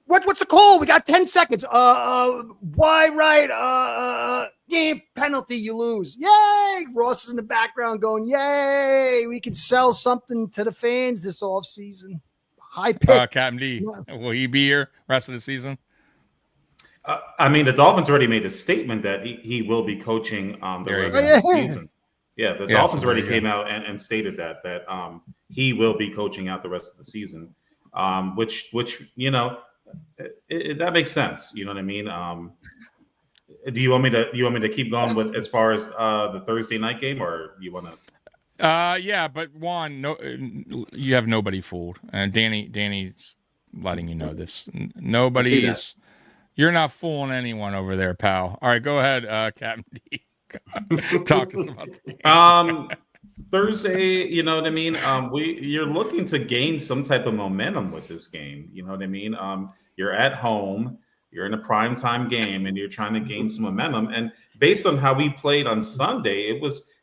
What's the call? We got 10 seconds. Why right? Game penalty, you lose. Yay! Ross is in the background going, yay! We can sell something to the fans this offseason. High pick. Captain D, will he be here rest of the season? I mean, the Dolphins already made a statement that he will be coaching the rest of the season. Yeah, the Dolphins already came out and stated that he will be coaching out the rest of the season, which you know, that makes sense. You know what I mean? Do you want me to keep going with as far as the Thursday night game, or you want to? Yeah, but Juan, no, you have nobody fooled, and Danny's letting you know this. Nobody's. You're not fooling anyone over there, pal. All right, go ahead, Captain D. Talk to us about the game. Thursday, you know what I mean? You're looking to gain some type of momentum with this game. You know what I mean? You're at home, you're in a primetime game, and you're trying to gain some momentum. And based on how we played on Sunday,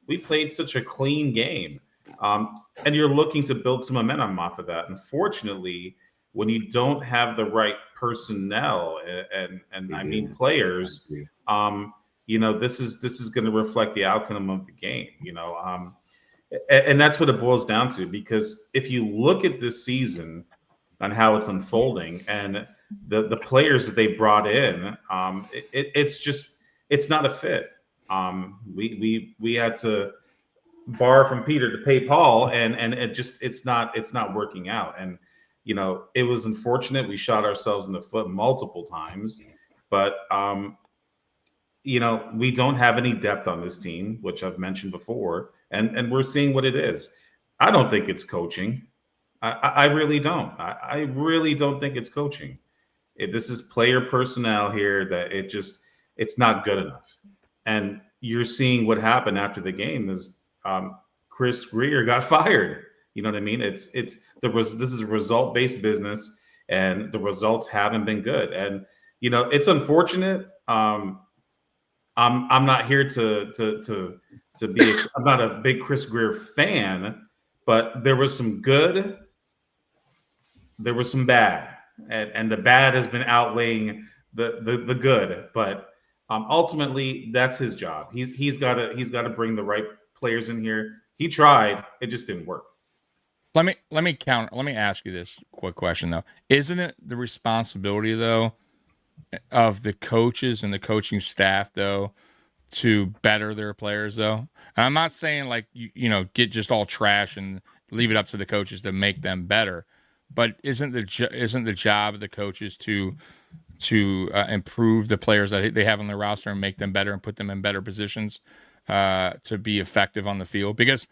we played such a clean game. And you're looking to build some momentum off of that. Unfortunately, when you don't have the right personnel and I mean players, you know, this is going to reflect the outcome of the game, you know, and that's what it boils down to. Because if you look at this season and how it's unfolding and the players that they brought in, it's not a fit. We had to borrow from Peter to pay Paul, and it's not working out. And you know, it was unfortunate. We shot ourselves in the foot multiple times, but you know, we don't have any depth on this team, which I've mentioned before, and we're seeing what it is. I don't think it's coaching. I really don't. I really don't think it's coaching. This is player personnel here that it's not good enough. And you're seeing what happened after the game is Chris Greer got fired. You know what I mean? This is a result-based business, and the results haven't been good. And you know, it's unfortunate. I'm not here to be. I'm not a big Chris Greer fan, but there was some good. There was some bad, and the bad has been outweighing the good. But ultimately, that's his job. He's got to bring the right players in here. He tried. It just didn't work. Let me ask you this quick question though. Isn't it the responsibility though of the coaches and the coaching staff though to better their players though? And I'm not saying like you know, get just all trash and leave it up to the coaches to make them better, but isn't the job of the coaches to improve the players that they have on their roster and make them better and put them in better positions to be effective on the field? Because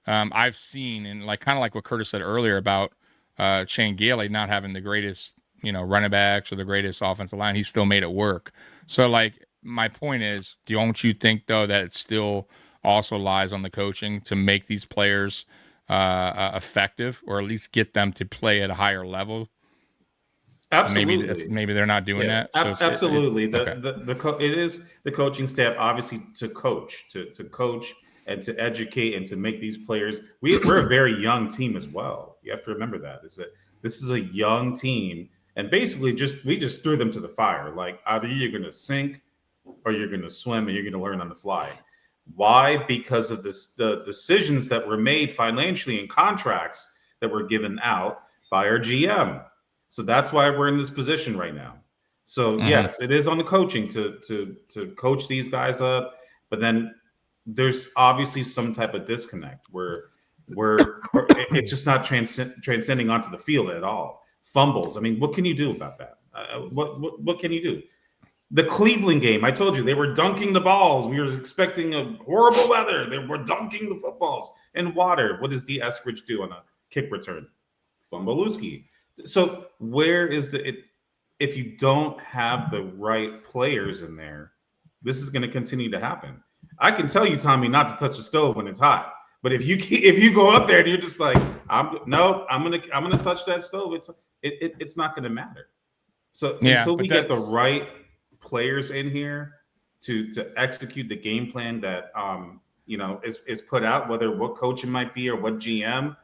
I've seen, and like kind of like what Curtis said earlier about Shane Gailey not having the greatest, you know, running backs or the greatest offensive line, he still made it work. So like my point is, don't you think though that it still also lies on the coaching to make these players effective, or at least get them to play at a higher level? Absolutely. Maybe they're not doing that. So absolutely. It is the coaching staff obviously to coach, to coach and to educate and to make these players. We're a very young team as well. You have to remember that this is a young team, and basically we just threw them to the fire. Like either you're going to sink or you're going to swim, and you're going to learn on the fly. Why? Because of the decisions that were made financially and contracts that were given out by our GM. So that's why we're in this position right now. So yes, it is on the coaching to coach these guys up, but then there's obviously some type of disconnect where it's just not transcending onto the field at all. Fumbles. I mean, what can you do about that? What can you do? The Cleveland game, I told you, they were dunking the balls. We were expecting a horrible weather. They were dunking the footballs in water. What does D. Eskridge do on a kick return? Fumbleowski. So where is if you don't have the right players in there, this is going to continue to happen. I can tell you, Tommy, not to touch the stove when it's hot. But if you go up there and you're just like, I'm gonna touch that stove, it's not gonna matter. So until we get the right players in here to execute the game plan that is put out, whether what coach it might be or what GM,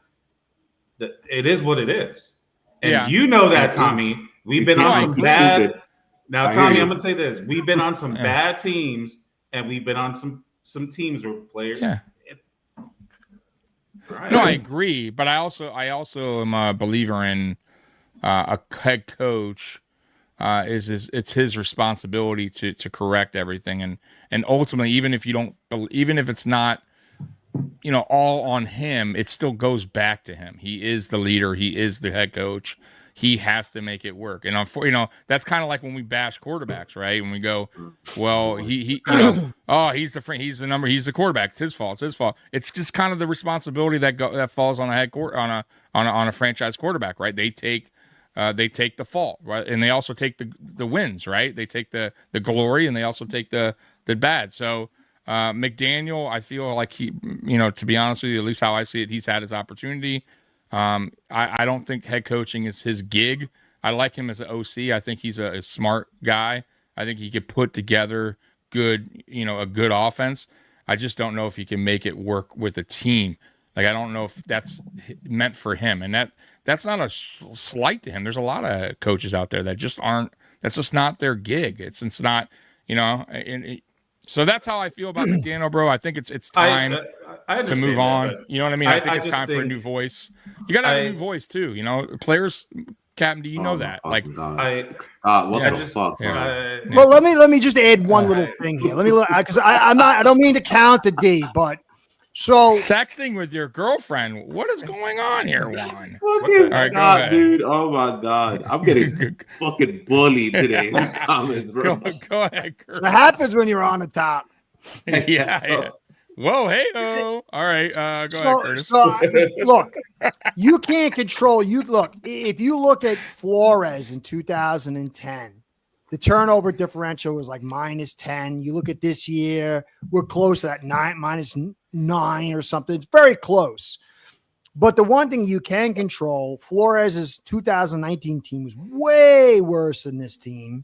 it is what it is. And you know that, Tommy. We've been on some bad. Now, Tommy, I'm gonna say this: we've been on some bad teams, and we've been on some teams where players. Yeah. No, I agree, but I also am a believer in a head coach. It's his responsibility to correct everything, and ultimately, even if it's not, all on him, it still goes back to him. He is the leader. He is the head coach. He has to make it work. And that's kind of like when we bash quarterbacks, right? When we go, well, he's the number, he's the quarterback. It's his fault. It's just kind of the responsibility that falls on a franchise quarterback, right? They take the fault, right? And they also take the wins, right? They take the glory, and they also take the bad. So McDaniel, I feel like he, to be honest with you, at least how I see it, he's had his opportunity. I don't think head coaching is his gig. I like him as an OC. I think he's a smart guy. I think he could put together a good offense. I just don't know if he can make it work with a team. Like, I don't know if that's meant for him. And that's not a slight to him. There's a lot of coaches out there that just aren't, that's just not their gig. It's not, so that's how I feel about McDaniel, bro. I think it's time to move on. You know what I mean? I think it's time for a new voice. You got to have a new voice too. Players, Captain, do you know that? Like, what the fuck? Well, let me just add one little thing here. Let me, because I don't mean to count the D, but so sexting with your girlfriend. What is going on here, Juan? All right, go ahead, dude. Oh my God, I'm getting fucking bullied today in the comments, bro. Go ahead, Curtis. What happens when you're on the top? Yeah. Whoa, hey-o. All right, go ahead, Curtis. So, look, you can't control. If you look at Flores in 2010, the turnover differential was like -10. You look at this year, we're close to that -9 or something. It's very close. But the one thing you can control, Flores' 2019 team was way worse than this team.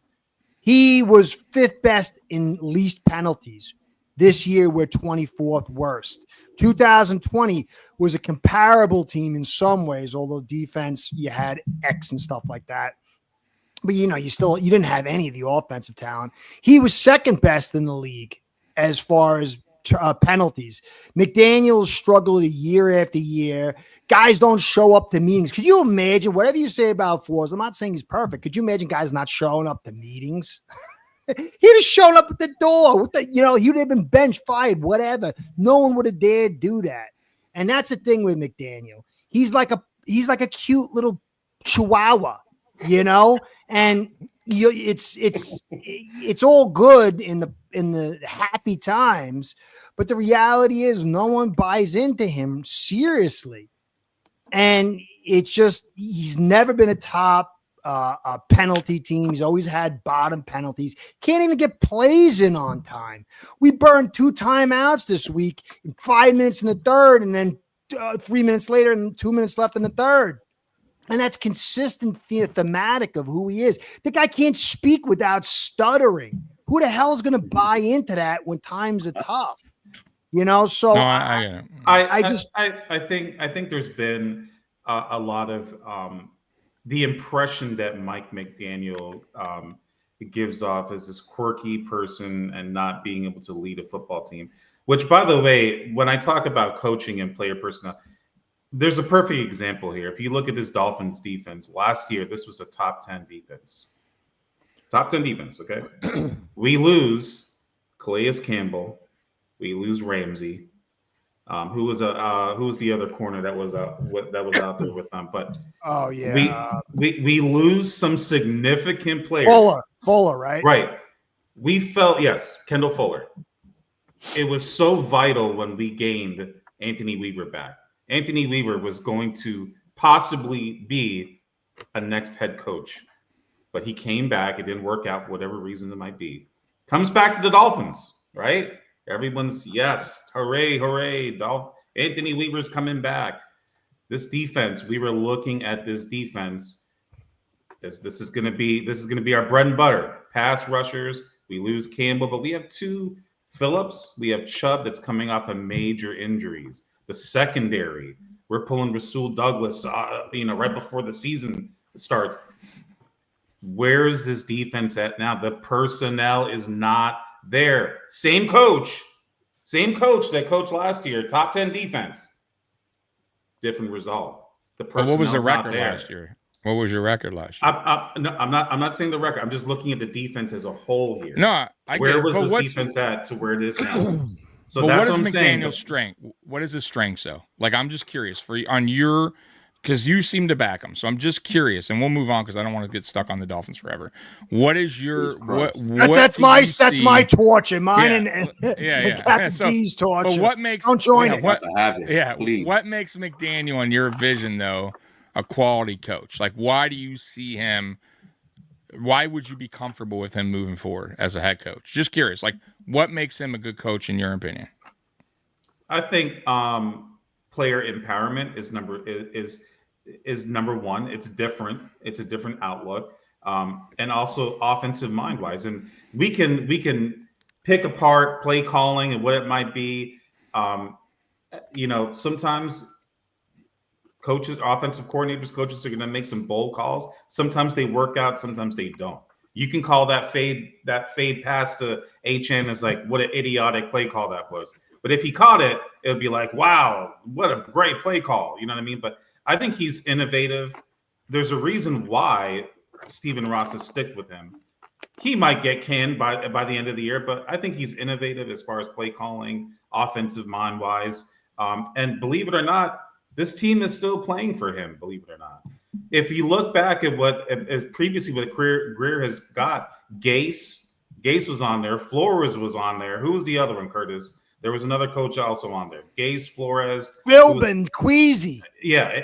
He was 5th best in least penalties. This year, we're 24th worst. 2020 was a comparable team in some ways, although defense, you had X and stuff like that. But, you didn't have any of the offensive talent. He was 2nd best in the league as far as penalties. McDaniels struggled year after year. Guys don't show up to meetings. Could you imagine, whatever you say about Flores, I'm not saying he's perfect. Could you imagine guys not showing up to meetings? He'd have shown up at the door he would have been benched, fired, whatever. No one would have dared do that. And that's the thing with McDaniel. He's like a cute little chihuahua, and it's all good in the happy times, but the reality is no one buys into him seriously. And it's just, he's never been a top penalty team. He's always had bottom penalties. Can't even get plays in on time. We burned 2 timeouts this week in 5 minutes in the third, and then 3 minutes later and 2 minutes left in the third. And that's consistent thematic of who he is. The guy can't speak without stuttering. Who the hell is going to buy into that when times are tough? So no, I think there's been a lot of the impression that Mike McDaniel gives off as this quirky person and not being able to lead a football team, which, by the way, when I talk about coaching and player personnel, there's a perfect example here. If you look at this Dolphins defense, last year, this was a top 10 defense. Top 10 defense, okay? We lose Calais Campbell. We lose Ramsey. Who was the other corner that was out there with them? But oh yeah, we lose some significant players. Fuller, right? Right. We felt, yes, Kendall Fuller. It was so vital when we gained Anthony Weaver back. Anthony Weaver was going to possibly be a next head coach, but he came back. It didn't work out for whatever reason it might be. Comes back to the Dolphins, right? Everyone's, yes, hooray, hooray. Anthony Weaver's coming back. This defense, we were looking at this defense. This is going to be our bread and butter. Pass rushers. We lose Campbell, but we have two Phillips. We have Chubb that's coming off of major injuries. The secondary, we're pulling Rasul Douglas, right before the season starts. Where is this defense at now? The personnel is not there. Same coach that coached last year, top 10 defense. Different result. What was the record last year? What was your record last year? I'm not saying the record. I'm just looking at the defense as a whole here. No, where was this defense at to where it is now? So that's what is McDaniel's strength? What is his strength? So, like, I'm just curious because you seem to back him. So I'm just curious, and we'll move on because I don't want to get stuck on the Dolphins forever. What is your what? That's my torch and mine and So, D's torch. But what makes don't join it? What makes McDaniel, in your vision, though, a quality coach? Like, why do you see him? Why would you be comfortable with him moving forward as a head coach? Just curious. Like, what makes him a good coach in your opinion? I think player empowerment is number one. It's different. It's a different outlook, and also offensive mind wise. And we can pick apart play calling and what it might be. Sometimes coaches, offensive coordinators, coaches are going to make some bold calls. Sometimes they work out. Sometimes they don't. You can call that fade pass to HN as like what an idiotic play call that was. But if he caught it, it would be like, wow, what a great play call. You know what I mean? But I think he's innovative. There's a reason why Stephen Ross has stuck with him. He might get canned by the end of the year, but I think he's innovative as far as play calling, offensive mind wise. And believe it or not, this team is still playing for him, believe it or not. If you look back at what previously what Greer has got, Gase was on there, Flores was on there. Who was the other one, Curtis? There was another coach also on there. Gase, Flores. Philbin, Queasy. Yeah.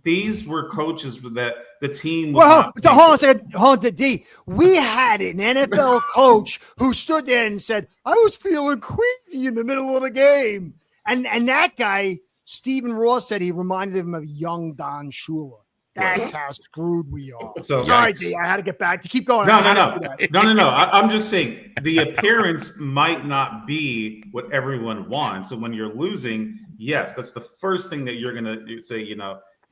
These were coaches that the team was hold on a second. Hold on, D. We had an NFL coach who stood there and said, I was feeling queasy in the middle of the game. And that guy, Stephen Ross, said he reminded him of young Don Shula. That's how screwed we are. So sorry, D. I had to get back to keep going. No. I'm just saying the appearance might not be what everyone wants. So when you're losing, yes, that's the first thing that you're gonna say.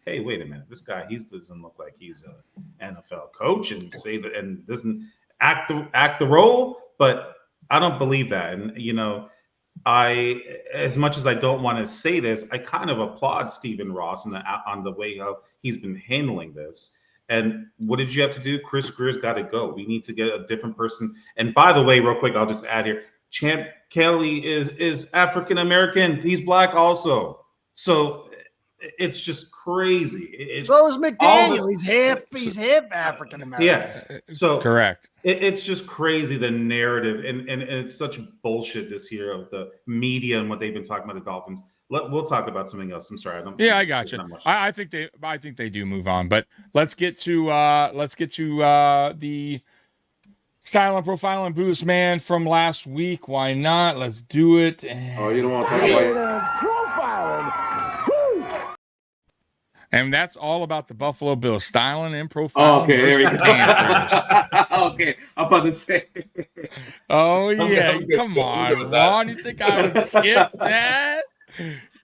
Hey, wait a minute, this guy doesn't look like he's an NFL coach and say that and doesn't act the role. But I don't believe that, and I, as much as I don't want to say this, I kind of applaud Stephen Ross on the way how he's been handling this. And what did you have to do? Chris Greer's got to go. We need to get a different person. And by the way, real quick, I'll just add here: Champ Kelly is African American. He's black also. So it's just crazy. So is McDaniel. He's half African American. Yes. So correct. It's just crazy, the narrative, and it's such bullshit this year of the media and what they've been talking about the Dolphins. We'll talk about something else. I'm sorry. I got you. I think they do move on, but let's get to the style and profile and boost man from last week. Why not? Let's do it. Oh, you don't want to talk about profiling. And that's all about the Buffalo Bills styling and profiling. Okay, there we go. Panthers. Okay, I'm about to say. Oh yeah, come on, Ron. You think I would skip that?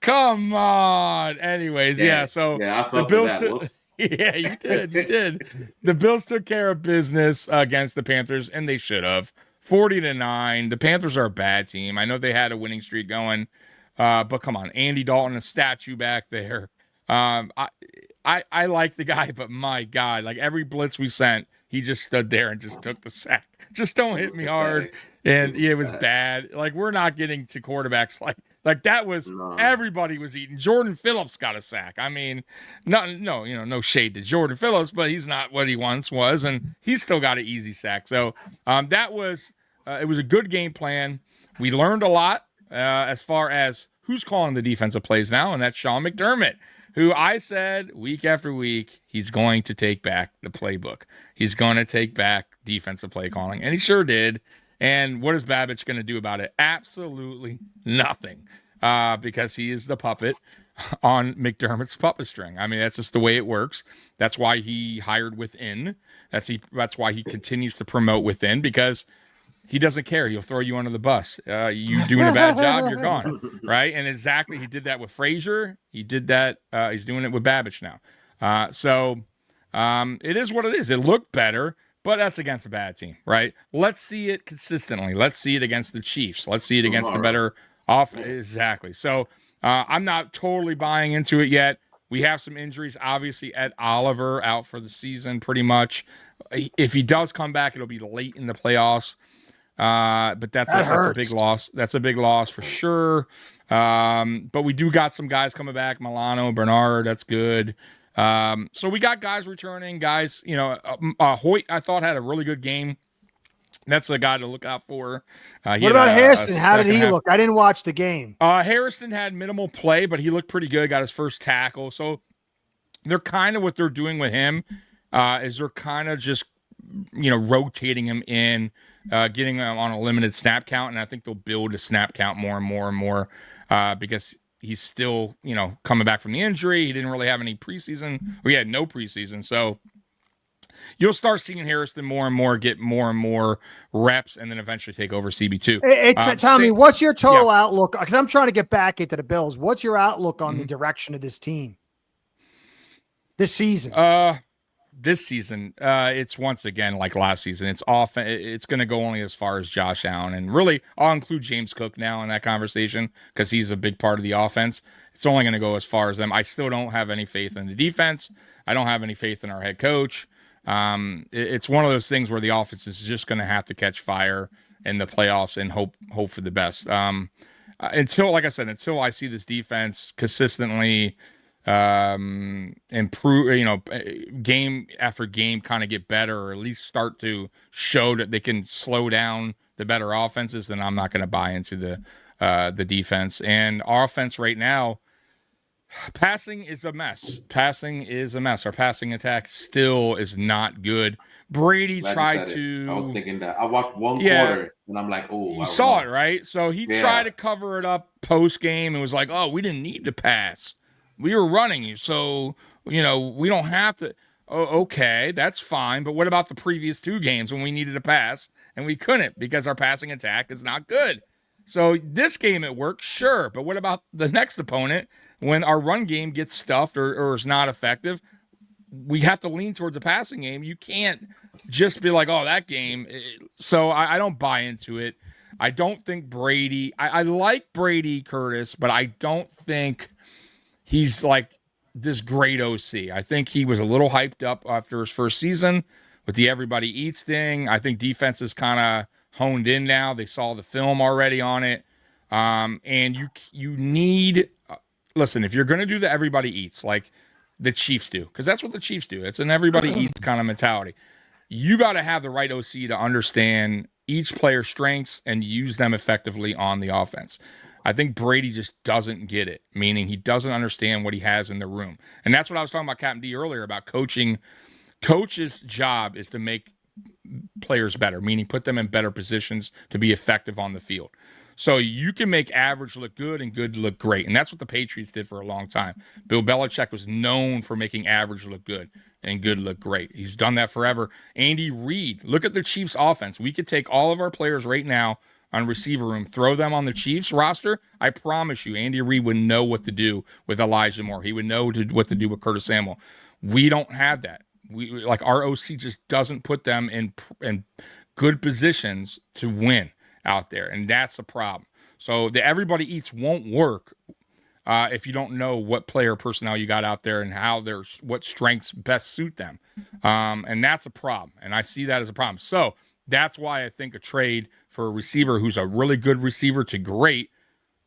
Come on. Anyways, so the Bills yeah, you did. The Bills took care of business against the Panthers, and they should have. 40-9. The Panthers are a bad team. I know they had a winning streak going, but come on, Andy Dalton, a statue back there. I like the guy, but my God, like every blitz we sent, he just stood there and just took the sack. Just don't hit me hard. And it was bad. Like, we're not getting to quarterbacks like Like that was everybody was eating. Jordan Phillips got a sack. I mean, no shade to Jordan Phillips, but he's not what he once was, and he's still got an easy sack. So that was it was a good game plan. We learned a lot as far as who's calling the defensive plays now, and that's Sean McDermott, who I said week after week he's going to take back the playbook. He's going to take back defensive play calling, and he sure did. And what is Babich going to do about it? Absolutely nothing, because he is the puppet on McDermott's puppet string. I mean, that's just the way it works. That's why he hired within. That's why he continues to promote within, because he doesn't care. He'll throw you under the bus. You doing a bad job, you're gone, right? And exactly, he did that with Frazier. He did that. He's doing it with Babich now. So it is what it is. It looked better. But that's against a bad team, right? Let's see it consistently. Let's see it against the Chiefs. Let's see it against the better offense. Exactly. So I'm not totally buying into it yet. We have some injuries. Obviously, Ed Oliver out for the season pretty much. If he does come back, it'll be late in the playoffs. But that's a big loss. That's a big loss for sure. But we do got some guys coming back. Milano, Bernard, that's good. So we got guys returning, guys, Hoyt, I thought, had a really good game. That's a guy to look out for. What about Harrison? How did he look? I didn't watch the game. Harrison had minimal play, but he looked pretty good, got his first tackle. So they're kind of what they're doing with him, is they're kind of just, rotating him in, getting him on a limited snap count. And I think they'll build a snap count more and more and more, because he's still, coming back from the injury. He didn't really have any preseason. We had no preseason. So you'll start seeing Harrison more and more get more and more reps, and then eventually take over CB2. Tommy, what's your total outlook? Because I'm trying to get back into the Bills. What's your outlook on the direction of this team this season? This season, it's once again like last season. It's going to go only as far as Josh Allen, and really, I'll include James Cook now in that conversation because he's a big part of the offense. It's only going to go as far as them. I still don't have any faith in the defense. I don't have any faith in our head coach. It's one of those things where the offense is just going to have to catch fire in the playoffs and hope for the best. Until I see this defense consistently improve, game after game, kind of get better, or at least start to show that they can slow down the better offenses, then I'm not going to buy into the defense. And our offense right now, passing is a mess. Our passing attack still is not good. Brady tried to. I was thinking that. I watched one quarter and I'm like, oh. You saw it, right? So he tried to cover it up post game and was like, oh, we didn't need to pass. We were running you, so, we don't have to. Oh, okay, that's fine. But what about the previous two games when we needed to pass and we couldn't because our passing attack is not good? So this game it worked, sure. But what about the next opponent when our run game gets stuffed or is not effective? We have to lean towards the passing game. You can't just be like, oh, that game. So I don't buy into it. I don't think Brady. I like Brady, Curtis, but I don't think he's like this great OC. I think he was a little hyped up after his first season with the everybody eats thing. I think defense is kind of honed in now. They saw the film already on it. And you need, listen, if you're going to do the everybody eats like the Chiefs do, because that's what the Chiefs do. It's an everybody eats kind of mentality. You got to have the right OC to understand each player's strengths and use them effectively on the offense. I think Brady just doesn't get it, meaning he doesn't understand what he has in the room. And that's what I was talking about Captain D earlier about coaching. Coach's job is to make players better, meaning put them in better positions to be effective on the field. So you can make average look good and good look great. And that's what the Patriots did for a long time. Bill Belichick was known for making average look good and good look great. He's done that forever. Andy Reid, look at the Chiefs offense. We could take all of our players right now on receiver room, throw them on the Chiefs roster. I promise you, Andy Reid would know what to do with Elijah Moore. He would know what to do with Curtis Samuel. We don't have that. We our OC just doesn't put them in good positions to win out there, and that's a problem. So the everybody eats won't work if you don't know what player personnel you got out there and what strengths best suit them, and that's a problem. And I see that as a problem. So that's why I think a trade for a receiver who's a really good receiver to great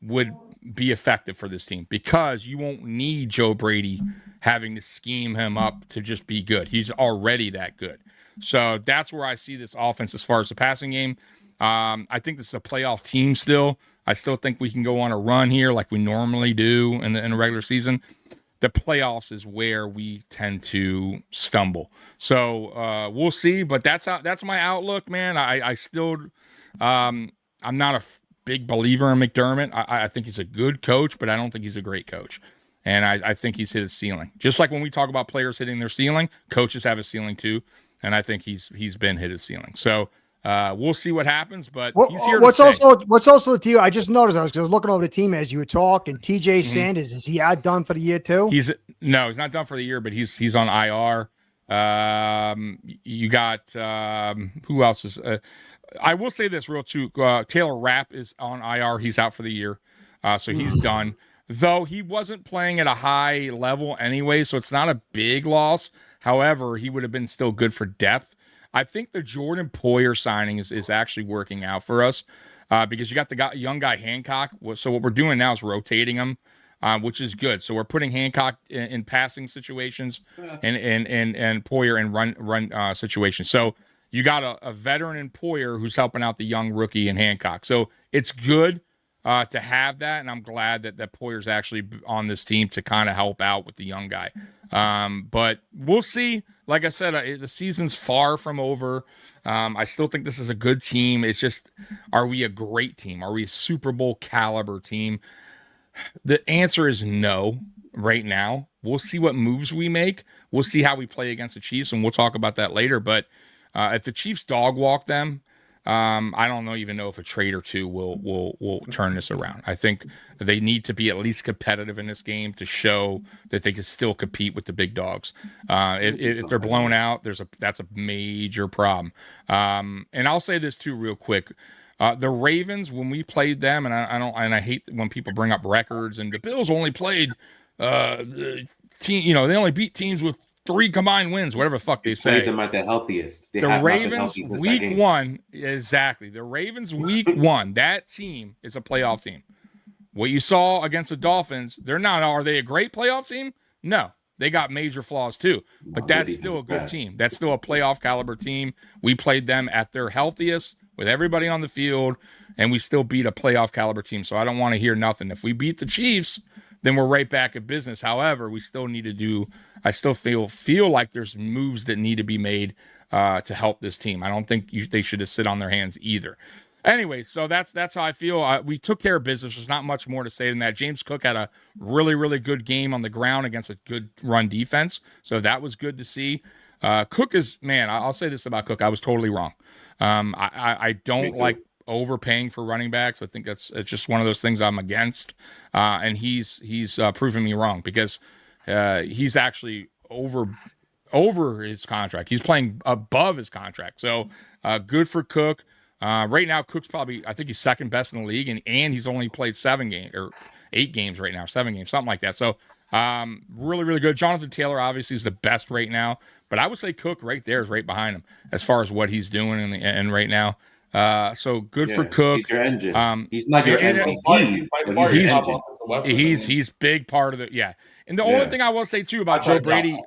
would be effective for this team, because you won't need Joe Brady having to scheme him up to just be good. He's already that good. So that's where I see this offense as far as the passing game. I think this is a playoff team still. I still think we can go on a run here like we normally do in the regular season. The playoffs is where we tend to stumble. So we'll see, but that's my outlook, man. I still I'm not a big believer in McDermott. I think he's a good coach, but I don't think he's a great coach. And I think he's hit his ceiling. Just like when we talk about players hitting their ceiling, coaches have a ceiling too. And I think he's been hit his ceiling. So we'll see what happens, but he's here to stay. What's also the team? I just noticed, I was looking over the team as you were talking. TJ Sanders, is he done for the year too? He's not done for the year, but he's on IR. You got who else is? I will say this real too. Taylor Rapp is on IR. He's out for the year, so he's done. Though he wasn't playing at a high level anyway, so it's not a big loss. However, he would have been still good for depth. I think the Jordan Poyer signing is actually working out for us because you got the young guy Hancock. So what we're doing now is rotating him, which is good. So we're putting Hancock in passing situations and Poyer in run situations. So you got a veteran in Poyer who's helping out the young rookie in Hancock. So it's good to have that, and I'm glad that Poyer's actually on this team to kind of help out with the young guy. But we'll see. Like I said, the season's far from over. I still think this is a good team. It's just, are we a great team? Are we a Super Bowl caliber team? The answer is no right now. We'll see what moves we make. We'll see how we play against the Chiefs, and we'll talk about that later. But if the Chiefs dog walk them, I don't even know if a trade or two will turn this around. I think they need to be at least competitive in this game to show that they can still compete with the big dogs. If they're blown out, that's a major problem. And I'll say this too, real quick. The Ravens, when we played them, and I hate when people bring up records, and the Bills only played the team. They only beat teams with 3 combined wins, whatever the fuck they say. Played them at the healthiest. The Ravens week 1, exactly. The Ravens week 1, that team is a playoff team. What you saw against the Dolphins, they're not. Are they a great playoff team? No, they got major flaws too. But that's still a good team. That's still a playoff caliber team. We played them at their healthiest with everybody on the field, and we still beat a playoff caliber team. So I don't want to hear nothing. If we beat the Chiefs, then we're right back at business. However, we still need to do. I still feel like there's moves that need to be made to help this team. I don't think they should just sit on their hands either. Anyway, so that's how I feel. We took care of business. There's not much more to say than that. James Cook had a really, really good game on the ground against a good run defense, so that was good to see. Cook is, man, I'll say this about Cook. I was totally wrong. I don't like overpaying for running backs. I think it's just one of those things I'm against. And he's proven me wrong because he's actually over his contract. He's playing above his contract. So good for Cook. Right now, Cook's probably, I think he's second best in the league, and he's only played 8 games right now, 7 games, something like that. So really, really good. Jonathan Taylor obviously is the best right now, but I would say Cook right there is right behind him as far as what he's doing in the end right now. So good for Cook. He's your engine. He's not your MVP. He's big part of it. Yeah. And the only thing I will say too about Joe Brady,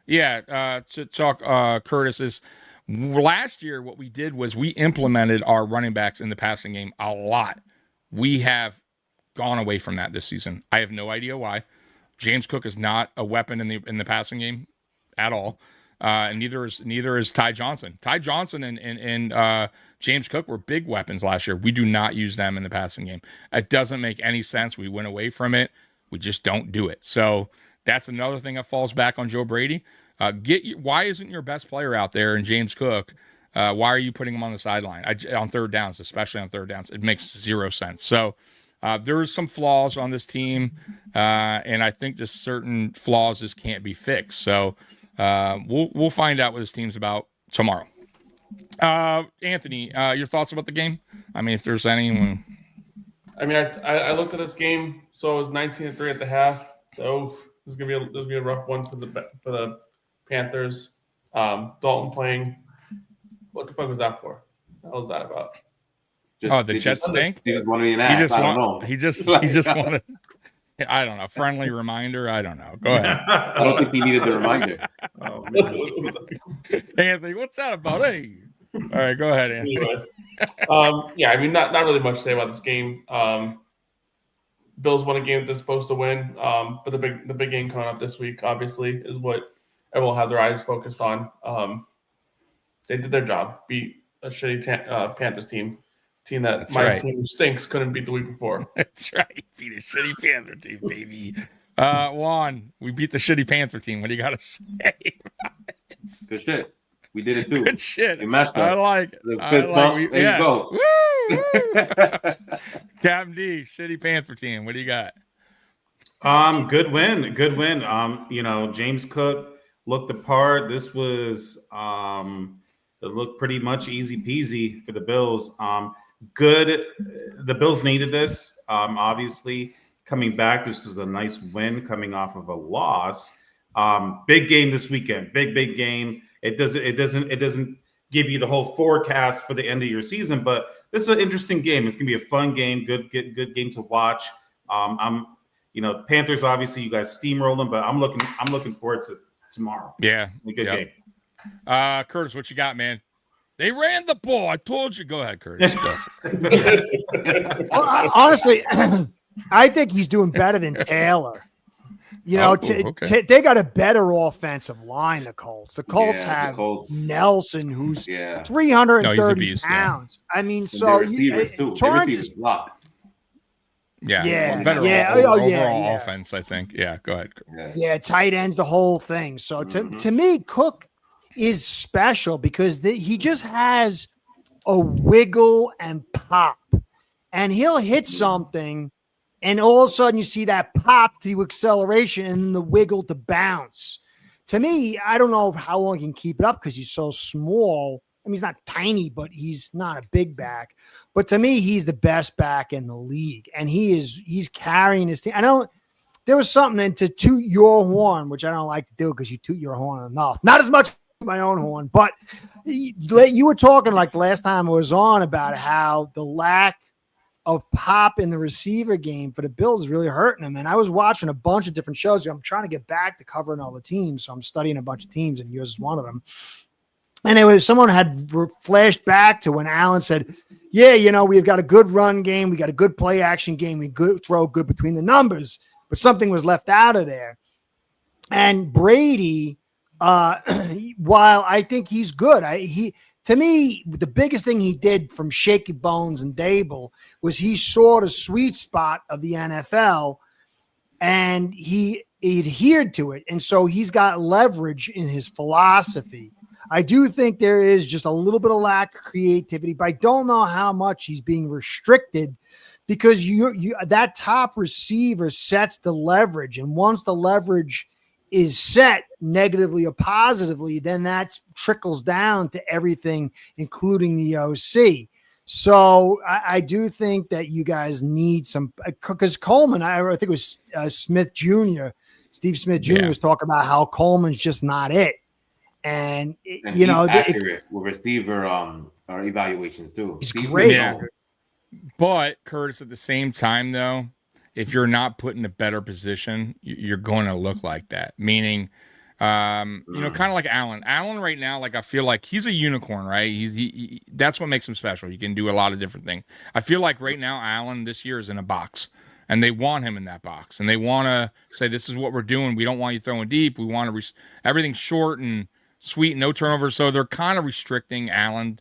to talk Curtis, is last year what we did was we implemented our running backs in the passing game a lot. We have gone away from that this season. I have no idea why. James Cook is not a weapon in the passing game at all. And neither is Ty Johnson. Ty Johnson and James Cook were big weapons last year. We do not use them in the passing game. It doesn't make any sense. We went away from it. We just don't do it. So that's another thing that falls back on Joe Brady. Why isn't your best player out there in James Cook? Why are you putting him on the sideline on third downs, especially on third downs? It makes zero sense. So there's some flaws on this team, and I think just certain flaws just can't be fixed. So we'll find out what this team's about tomorrow. Anthony, your thoughts about the game? I mean, if there's anyone. I mean, I looked at this game, so it was 19-3 at the half. So this is gonna be a rough one for the Panthers. Dalton playing. What the fuck was that for? What was that about? The Jets stink. He just want to be an ass. I don't know. He just wanted. I don't know. Friendly reminder. I don't know. Go ahead. I don't think he needed the reminder. Oh, man. Anthony, what's that about? Hey. All right, go ahead, Anthony. Anyway, I mean, not really much to say about this game. Bills won a game that they're supposed to win, but the big game coming up this week, obviously, is what everyone will have their eyes focused on. They did their job, beat a shitty Panthers team that That's my right. team stinks couldn't beat the week before. That's right. Beat a shitty Panther team, baby. Juan, we beat the shitty Panther team. What do you got to say? Good shit. We did it too. Good shit. We matched up. I like it. There you go. Woo! Captain D, shitty Panther team. What do you got? Good win. James Cook looked the part. This was it looked pretty much easy peasy for the Bills. Good. The Bills needed this. Obviously, coming back, this was a nice win coming off of a loss. Big game this weekend. Big game. It doesn't give you the whole forecast for the end of your season, but this is an interesting game. It's gonna be a fun game. Good game to watch. Panthers. Obviously, you guys steamrolling, but I'm looking forward to tomorrow. Yeah, a good game. Curtis, what you got, man? They ran the ball. I told you. Go ahead, Curtis. Go for it. Honestly, I think he's doing better than Taylor. Okay. They got a better offensive line, the Colts. The Colts have Nelson, who's 330 pounds. Yeah. I mean, so Torrance better overall offense, I think. Yeah, go ahead. Yeah, tight ends, the whole thing. So to me, Cook is special because he just has a wiggle and pop, and he'll hit something. And all of a sudden you see that pop to acceleration and the wiggle to bounce. To me, I don't know how long he can keep it up because he's so small. I mean, he's not tiny, but he's not a big back. But to me, he's the best back in the league. And he's carrying his team. There was something, and to toot your horn, which I don't like to do because you toot your horn enough. Not as much my own horn, but you were talking like the last time I was on about how the lack of pop in the receiver game for the Bills is really hurting them. And I was watching a bunch of different shows. I'm trying to get back to covering all the teams. So I'm studying a bunch of teams, and yours is one of them. And it was someone had flashed back to when Allen said, we've got a good run game. We got a good play action game. We throw good between the numbers, but something was left out of there. And Brady, while I think he's good, to me, the biggest thing he did from Shaky Bones and Dable was he saw the sweet spot of the NFL and he adhered to it. And so he's got leverage in his philosophy. I do think there is just a little bit of lack of creativity, but I don't know how much he's being restricted because that top receiver sets the leverage. And once the leverage is set negatively or positively, then that trickles down to everything, including the OC. So I do think that you guys need some, because Coleman, I think it was Steve Smith Jr. was talking about how Coleman's just not it. And he's accurate with receiver evaluations too. He's great. Yeah. But Curtis, at the same time, though, if you're not put in a better position, you're going to look like that. Meaning, kind of like Allen. Allen right now, like I feel like he's a unicorn, right? He that's what makes him special. He can do a lot of different things. I feel like right now, Allen this year is in a box, and they want him in that box, and they want to say, "This is what we're doing. We don't want you throwing deep. We want to everything short and sweet, no turnovers." So they're kind of restricting Allen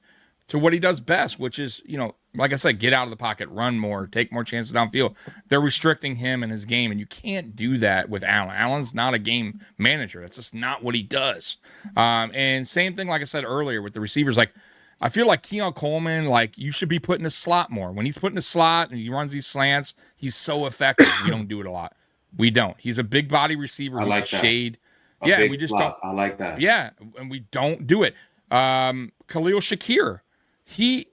to what he does best, which is, like I said, get out of the pocket, run more, take more chances downfield. They're restricting him and his game, and you can't do that with Allen. Allen's not a game manager. That's just not what he does. And same thing, like I said earlier, with the receivers. Like, I feel like Keon Coleman, like, you should be put in a slot more. When he's put in a slot and he runs these slants, he's so effective. We don't do it a lot. We don't. He's a big body receiver with shade. We just don't. I like that. Yeah, and we don't do it. Khalil Shakir, he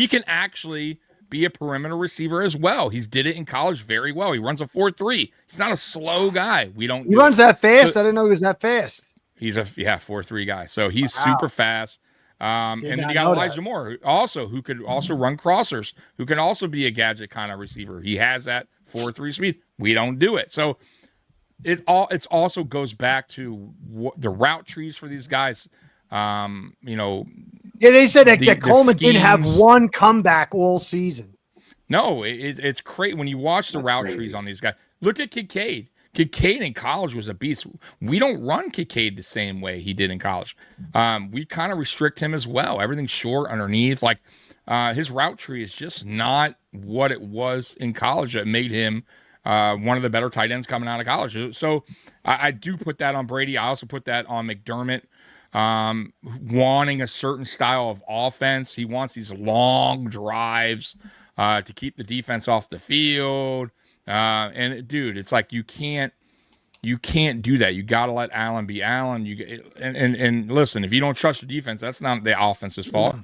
can actually be a perimeter receiver as well. He's did it in college very well. He runs a 4.3. He's not a slow guy. We don't. He runs that fast. I didn't know he was that fast. He's a 4.3 guy. So he's super fast. And then you got Elijah Moore, who could also run crossers, who can also be a gadget kind of receiver. He has that 4.3 speed. We don't do it. So it also goes back to the route trees for these guys. Yeah, they said that Coleman didn't have one comeback all season. No, it's crazy when you watch the route trees on these guys. Look at Kincaid. Kincaid in college was a beast. We don't run Kincaid the same way he did in college. We kind of restrict him as well. Everything's short underneath. Like his route tree is just not what it was in college that made him one of the better tight ends coming out of college. So I do put that on Brady. I also put that on McDermott. Wanting a certain style of offense. He wants these long drives to keep the defense off the field. And dude, it's like you can't do that. You got to let Allen be Allen. And listen, if you don't trust your defense, that's not the offense's fault.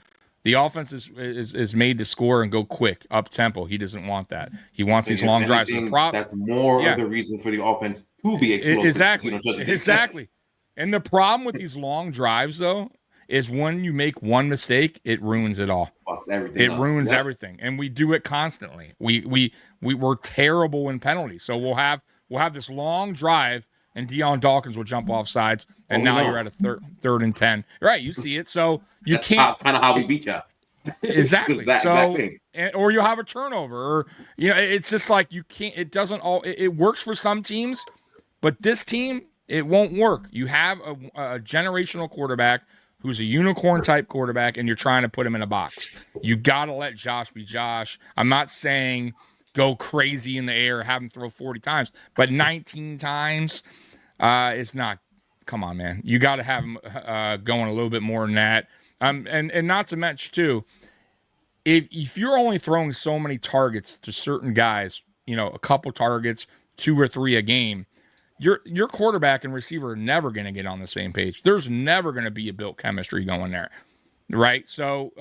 The offense is made to score and go quick, up tempo. He doesn't want that. He wants these long drives. That's more of the reason for the offense to be explosive. Exactly. And the problem with these long drives, though, is when you make one mistake, it ruins it all. It ruins everything, and we do it constantly. We're terrible in penalties, so we'll have this long drive, and Deion Dawkins will jump off sides, and you're at a third and 10. Right, you see it, so that's can't. Kind of how we beat you. Exactly. Or you'll have a turnover, or it's just like you can't. It doesn't all. It works for some teams, but this team. It won't work. You have a generational quarterback who's a unicorn type quarterback, and you're trying to put him in a box. You got to let Josh be Josh. I'm not saying go crazy in the air, have him throw 40 times, but 19 times is not. Come on, man. You got to have him going a little bit more than that. And not to mention too, if you're only throwing so many targets to certain guys, a couple targets, 2 or 3 a game. Your quarterback and receiver are never going to get on the same page. There's never going to be a built chemistry going there, right? So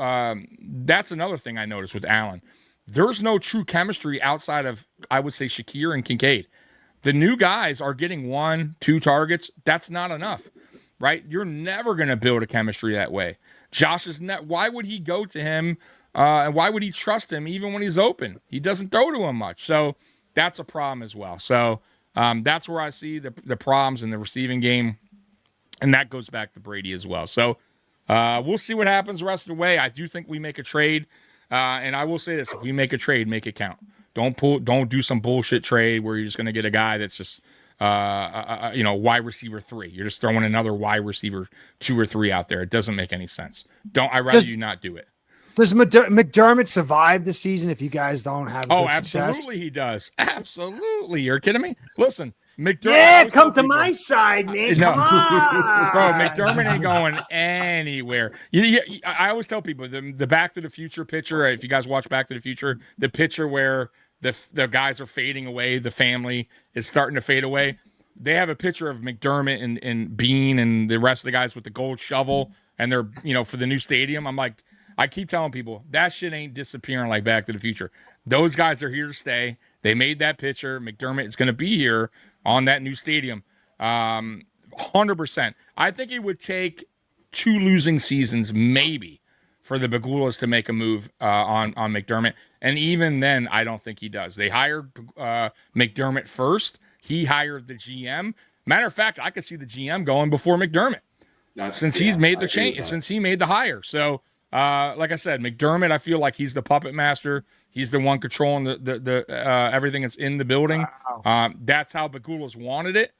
that's another thing I noticed with Allen. There's no true chemistry outside of, I would say, Shakir and Kincaid. The new guys are getting 1, 2 targets. That's not enough, right? You're never going to build a chemistry that way. Josh is not. Why would he go to him, and why would he trust him even when he's open? He doesn't throw to him much. So that's a problem as well. So that's where I see the problems in the receiving game, and that goes back to Brady as well. So we'll see what happens the rest of the way. I do think we make a trade, and I will say this: if we make a trade, make it count. Don't do some bullshit trade where you're just going to get a guy that's just wide receiver 3. You're just throwing another wide receiver 2 or 3 out there. It doesn't make any sense. I'd rather you not do it. Does McDermott survive the season if you guys don't have good success? Absolutely he does. Absolutely. You're kidding me? Listen, McDermott. Yeah, come to my side, man. Come on. Bro, McDermott ain't going anywhere. I always tell people the Back to the Future picture, if you guys watch Back to the Future, the picture where the guys are fading away, the family is starting to fade away. They have a picture of McDermott and Bean and the rest of the guys with the gold shovel, and they're, for the new stadium. I'm like, I keep telling people that shit ain't disappearing like Back to the Future. Those guys are here to stay. They made that picture. McDermott is going to be here on that new stadium. 100%. I think it would take 2 losing seasons maybe for the Bagulas to make a move on McDermott. And even then, I don't think he does. They hired McDermott first. He hired the GM. Matter of fact, I could see the GM going before McDermott since he made the change, since he made the hire. So, like I said, McDermott, I feel like he's the puppet master. He's the one controlling the everything that's in the building. Wow. That's how Bagulas wanted it.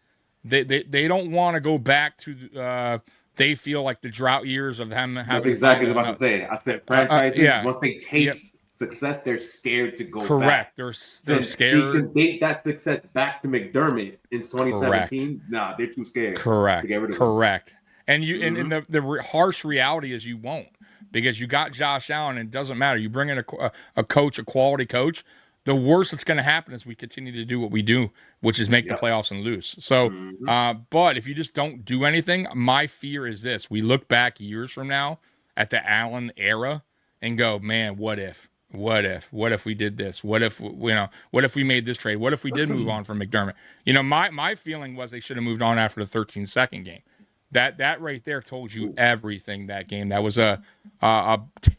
They don't want to go back to they feel like the drought years of him. That's exactly what I was about to say. I said franchises, once they taste success, they're scared to go back. They're scared. They can date that success back to McDermott in 2017. Nah, they're too scared. Correct. And and the harsh reality is you won't. Because you got Josh Allen, and it doesn't matter. You bring in a coach, a quality coach. The worst that's going to happen is we continue to do what we do, which is make the playoffs and lose. So, but if you just don't do anything, my fear is this: we look back years from now at the Allen era and go, "Man, what if? What if we did this? What if What if we made this trade? What if we did move on from McDermott?" My feeling was they should have moved on after the 13-second game. That right there told you everything that game. That was a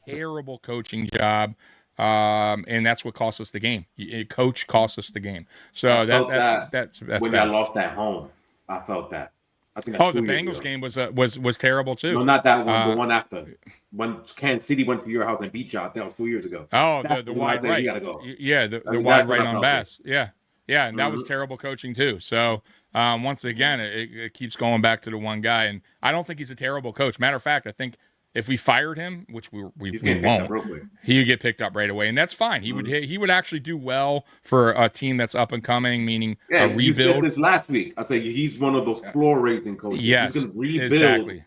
terrible coaching job. And that's what cost us the game. Coach cost us the game. So that's when bad. I lost at home, I felt that. I think the Bengals game was terrible too. No, not that one. The one after, when Kansas City went to your house and beat you. I think that was 2 years ago. Oh, the wide right. You gotta go. Yeah, the wide right on Bass. Yeah, and that was terrible coaching too. So once again, it keeps going back to the one guy, and I don't think he's a terrible coach. Matter of fact, I think if we fired him, which we won't, he would get picked up right away, and that's fine. He would actually do well for a team that's up and coming, meaning a rebuild. You said this last week. I said he's one of those floor raising coaches. Yes, he's going to rebuild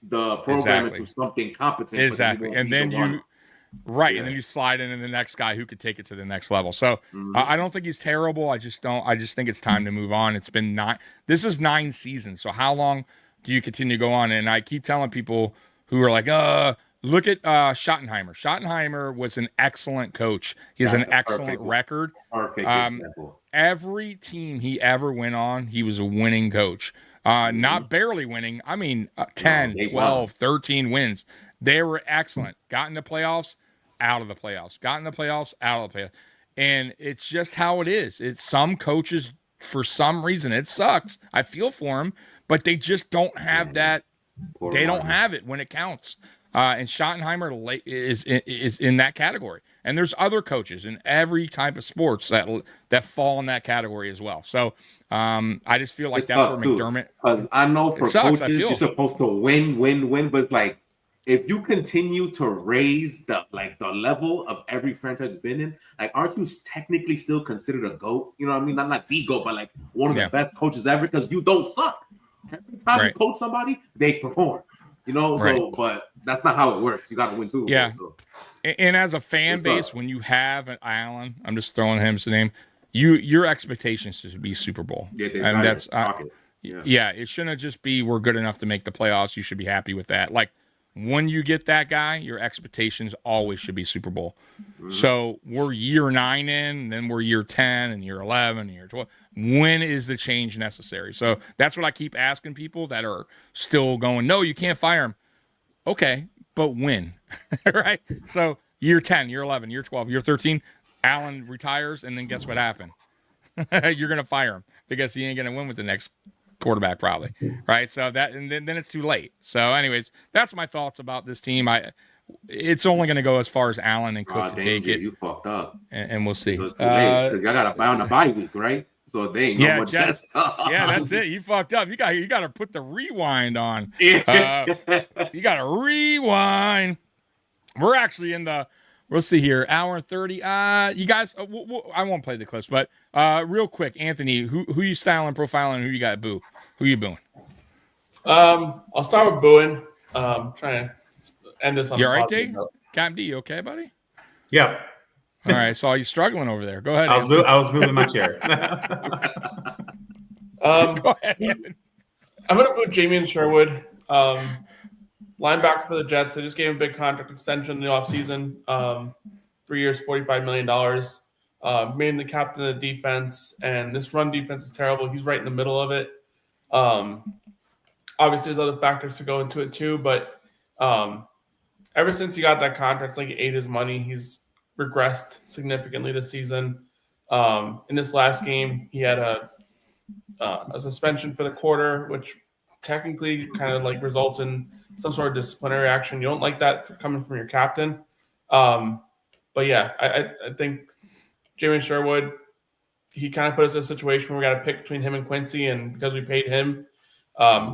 the program into something competent. Exactly, and then and then you slide into the next guy who could take it to the next level. So I don't think he's terrible. I just think it's time to move on. It's been this is 9 seasons. So how long do you continue to go on? And I keep telling people who are like, look at Schottenheimer. Schottenheimer was an excellent coach. He has an excellent record. Perfect example. Every team he ever went on, he was a winning coach. Not barely winning. I mean, 10, 12, 13 wins. They were excellent. Got in the playoffs, out of the playoffs. Got in the playoffs, out of the playoffs. And it's just how it is. It's some coaches, for some reason, it sucks. I feel for them, but they just don't have that. They don't have it when it counts. And Schottenheimer is in that category. And there's other coaches in every type of sports that fall in that category as well. So I just feel like that's where McDermott. I know for coaches, you're supposed to win, but it's like if you continue to raise the level of every franchise has been in, like, aren't you technically still considered a GOAT? You know what I mean? Not like the GOAT, but like one of the best coaches ever, because you don't suck. Every time you coach somebody, they perform. You know, so but that's not how it works. You got to win Super Bowl. So. And as a fan base, when you have an Allen, I'm just throwing him as a name. Your expectations should be Super Bowl, and that's it shouldn't just be we're good enough to make the playoffs. You should be happy with that. Like when you get that guy, your expectations always should be Super Bowl. So we're year 9 in, then we're year 10 and year 11 and year 12. When is the change necessary? So that's what I keep asking people that are still going, no, you can't fire him. Okay, but when? Right? So year 10, year 11, year 12, year 13, Allen retires, and then guess what happened? You're going to fire him because he ain't going to win with the next quarterback probably, right? So that, and then it's too late. So anyways, that's my thoughts about this team. It's only going to go as far as Allen and Cook to take it. You fucked up, and we'll see. Because y'all got to buy on a bye week, right? So they ain't know much that's it. You fucked up. You got to put the rewind on. You got to rewind. We're actually in the. Let's see here, hour and 30. You guys, I won't play the clips, but real quick, Anthony, who you styling, profiling, who you got boo? Who you booing? I'll start with booing. Trying to end this on. You all right, D? Captain D, you okay, buddy? Yeah. All right, saw you struggling over there. Go ahead. I was moving my chair. Go ahead. I'm gonna put Jamie Sherwood, linebacker for the Jets. I just gave him a big contract extension in the offseason. 3 years, $45 million. Made him the captain of the defense, and this run defense is terrible. He's right in the middle of it. Obviously, there's other factors to go into it too, but ever since he got that contract, it's like he ate his money. He's regressed significantly this season. In this last game, he had a suspension for the quarter, which technically kind of like results in some sort of disciplinary action. You don't like that coming from your captain. But yeah, I think Jamie Sherwood, he kind of put us in a situation where we got to pick between him and Quincy, and because we paid him,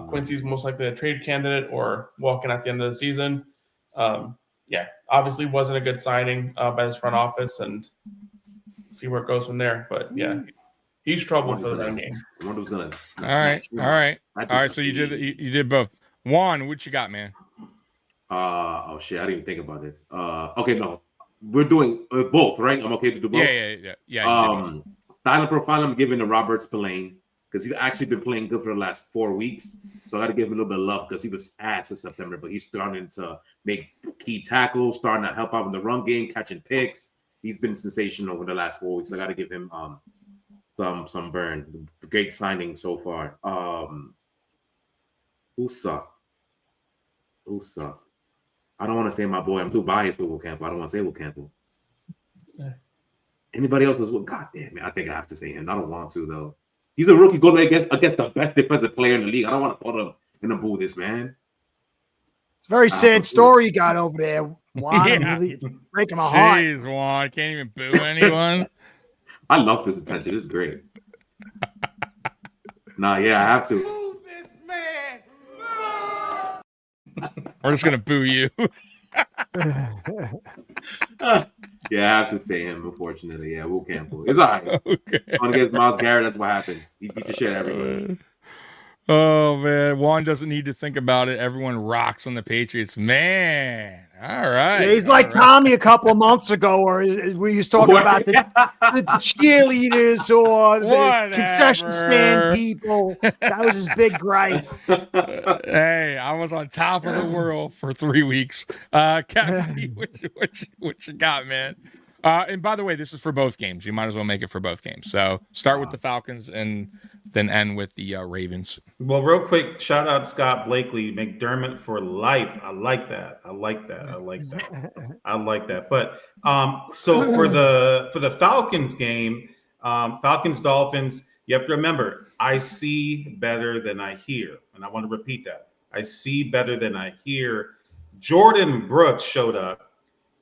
Quincy's most likely a trade candidate or walking at the end of the season. Obviously wasn't a good signing by his front office, and see where it goes from there. But yeah, he's trouble for the run game. All right. So you did both. Juan, what you got, man? Oh shit, I didn't even think about this. Okay, no, we're doing both, right? I'm okay to do both. Yeah. Silent profile, I'm giving to Robert Spillane because he's actually been playing good for the last 4 weeks. So I got to give him a little bit of love because he was ass in September, but he's starting to make key tackles, starting to help out in the run game, catching picks. He's been sensational over the last 4 weeks. I got to give him some burn. Great signing so far. Who suck? I don't want to say my boy. I'm too biased for Will Campbell. I don't want to say Will Campbell. Yeah. Anybody else was God damn it. I think I have to say him. I don't want to though. He's a rookie going against the best defensive player in the league. I don't want to put him in the boo this man. It's a very sad story you got over there, Juan. Yeah. Really breaking my heart. Jeez, Juan, I can't even boo anyone. I love this attention. This is great. Nah, yeah, I have to. Boo this man. We're just gonna boo you. Yeah, I have to say him, unfortunately. Yeah, Will Campbell. It's all right. Okay. Going against Myles Garrett, that's what happens. He beats the shit out of everybody. Oh man, Juan doesn't need to think about it. Everyone rocks on the Patriots, man. All right, Yeah, he's like Tommy a couple of months ago, where he was talking about the cheerleaders or the concession stand people. That was his big gripe. Hey, I was on top of the world for 3 weeks. Captain D, what you got, man? And by the way, this is for both games. You might as well make it for both games. So start with the Falcons and then end with the Ravens. Well, real quick, shout out Scott Blakely, McDermott for life. I like that. But so for the Falcons game, Falcons Dolphins, you have to remember, I see better than I hear, and I want to repeat that. I see better than I hear. Jordan Brooks showed up.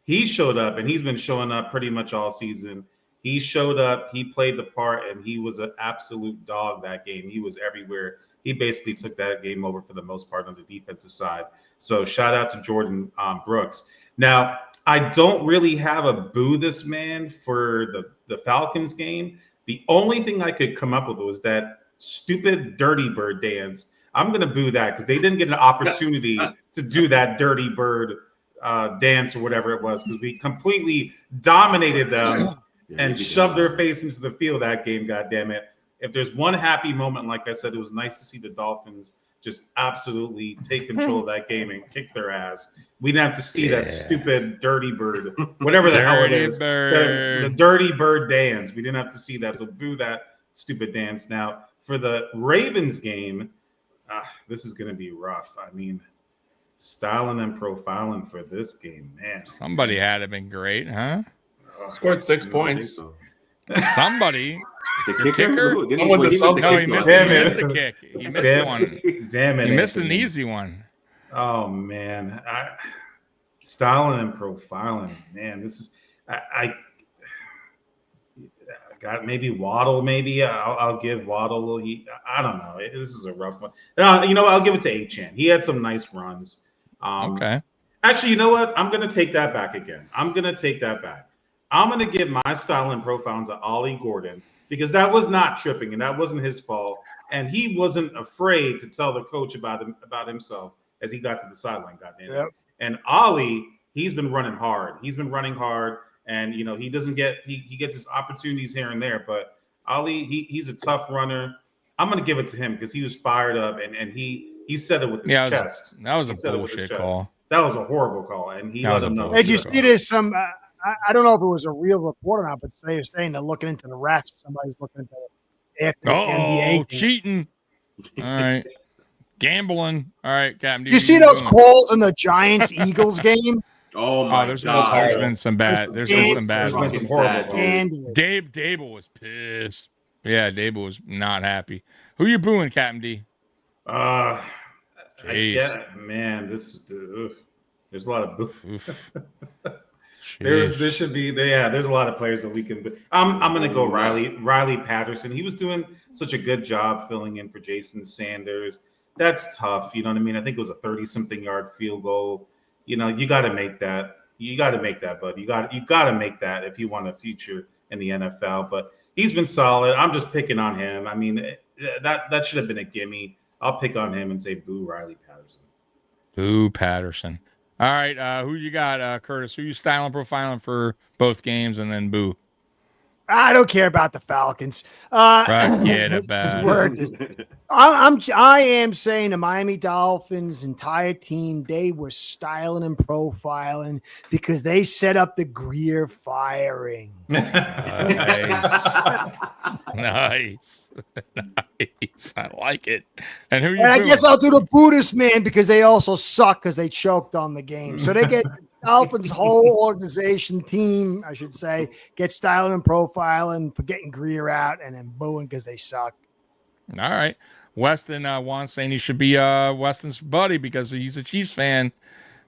He showed up, and he's been showing up pretty much all season. He showed up, he played the part, and he was an absolute dog that game. He was everywhere. He basically took that game over for the most part on the defensive side. So shout out to Jordan Brooks. Now, I don't really have a boo this man for the Falcons game. The only thing I could come up with was that stupid Dirty Bird dance. I'm going to boo that because they didn't get an opportunity to do that Dirty Bird dance or whatever it was, because we completely dominated them and shoved their face into the field that game. God damn it! If there's one happy moment, like I said, it was nice to see the Dolphins just absolutely take control of that game and kick their ass. We didn't have to see that stupid Dirty Bird, whatever the hell it is, the Dirty Bird dance. We didn't have to see that, so boo that stupid dance. Now for the Ravens game, this is going to be rough. I mean, styling and profiling for this game, man. Somebody had to been great, huh? Scored 6 points. Somebody. The kicker? No, he missed the kick. He missed one. Damn it. He missed an easy one. Oh, man. Styling and profiling, man. This is I got maybe Waddle. Maybe I'll give Waddle. I don't know. This is a rough one. You know what? I'll give it to Achane. He had some nice runs. Okay. Actually, you know what? I'm going to take that back again. I'm going to give my style and profiling to Ollie Gordon, because that was not tripping and that wasn't his fault. And he wasn't afraid to tell the coach about himself as he got to the sideline. Goddamn. Yep. And Ollie, he's been running hard. And he doesn't get he gets his opportunities here and there. But Ollie, he's a tough runner. I'm going to give it to him because he was fired up and he said it with his chest. That was a bullshit call. That was a horrible call, and he doesn't know. Did you see there's some? I don't know if it was a real report or not, but they were saying they're looking into the refs. Somebody's looking into after this NBA game. Cheating. All right, gambling. All right, Captain. You see those calls in the Giants Eagles game? Oh my God! There's been some bad. There's been some bad ones. Dable was pissed. Yeah, Dable was not happy. Who you booing, Captain D? Man, this there's a lot of there should be there's a lot of players that we can. I'm gonna go Riley Patterson. He was doing such a good job filling in for Jason Sanders. That's tough. You know what I mean? I think it was a 30-something yard field goal. You got to make that. You got to make that, bud. You got to make that if you want a future in the NFL. But he's been solid. I'm just picking on him. I mean, that should have been a gimme. I'll pick on him and say boo Riley Patterson. Boo Patterson. All right, who you got, Curtis? Who you styling profiling for both games, and then boo? I don't care about the Falcons. Forget about it. I am saying the Miami Dolphins entire team, they were styling and profiling because they set up the Greer firing. Nice. Nice. Nice. I like it. And who you And I booing? guess I'll do the Buddhist man because they also suck because they choked on the game. So they get Dolphins' whole organization team, I should say, get styling and profiling for getting Greer out and then booing because they suck. All right. Weston Juan saying he should be Weston's buddy because he's a Chiefs fan.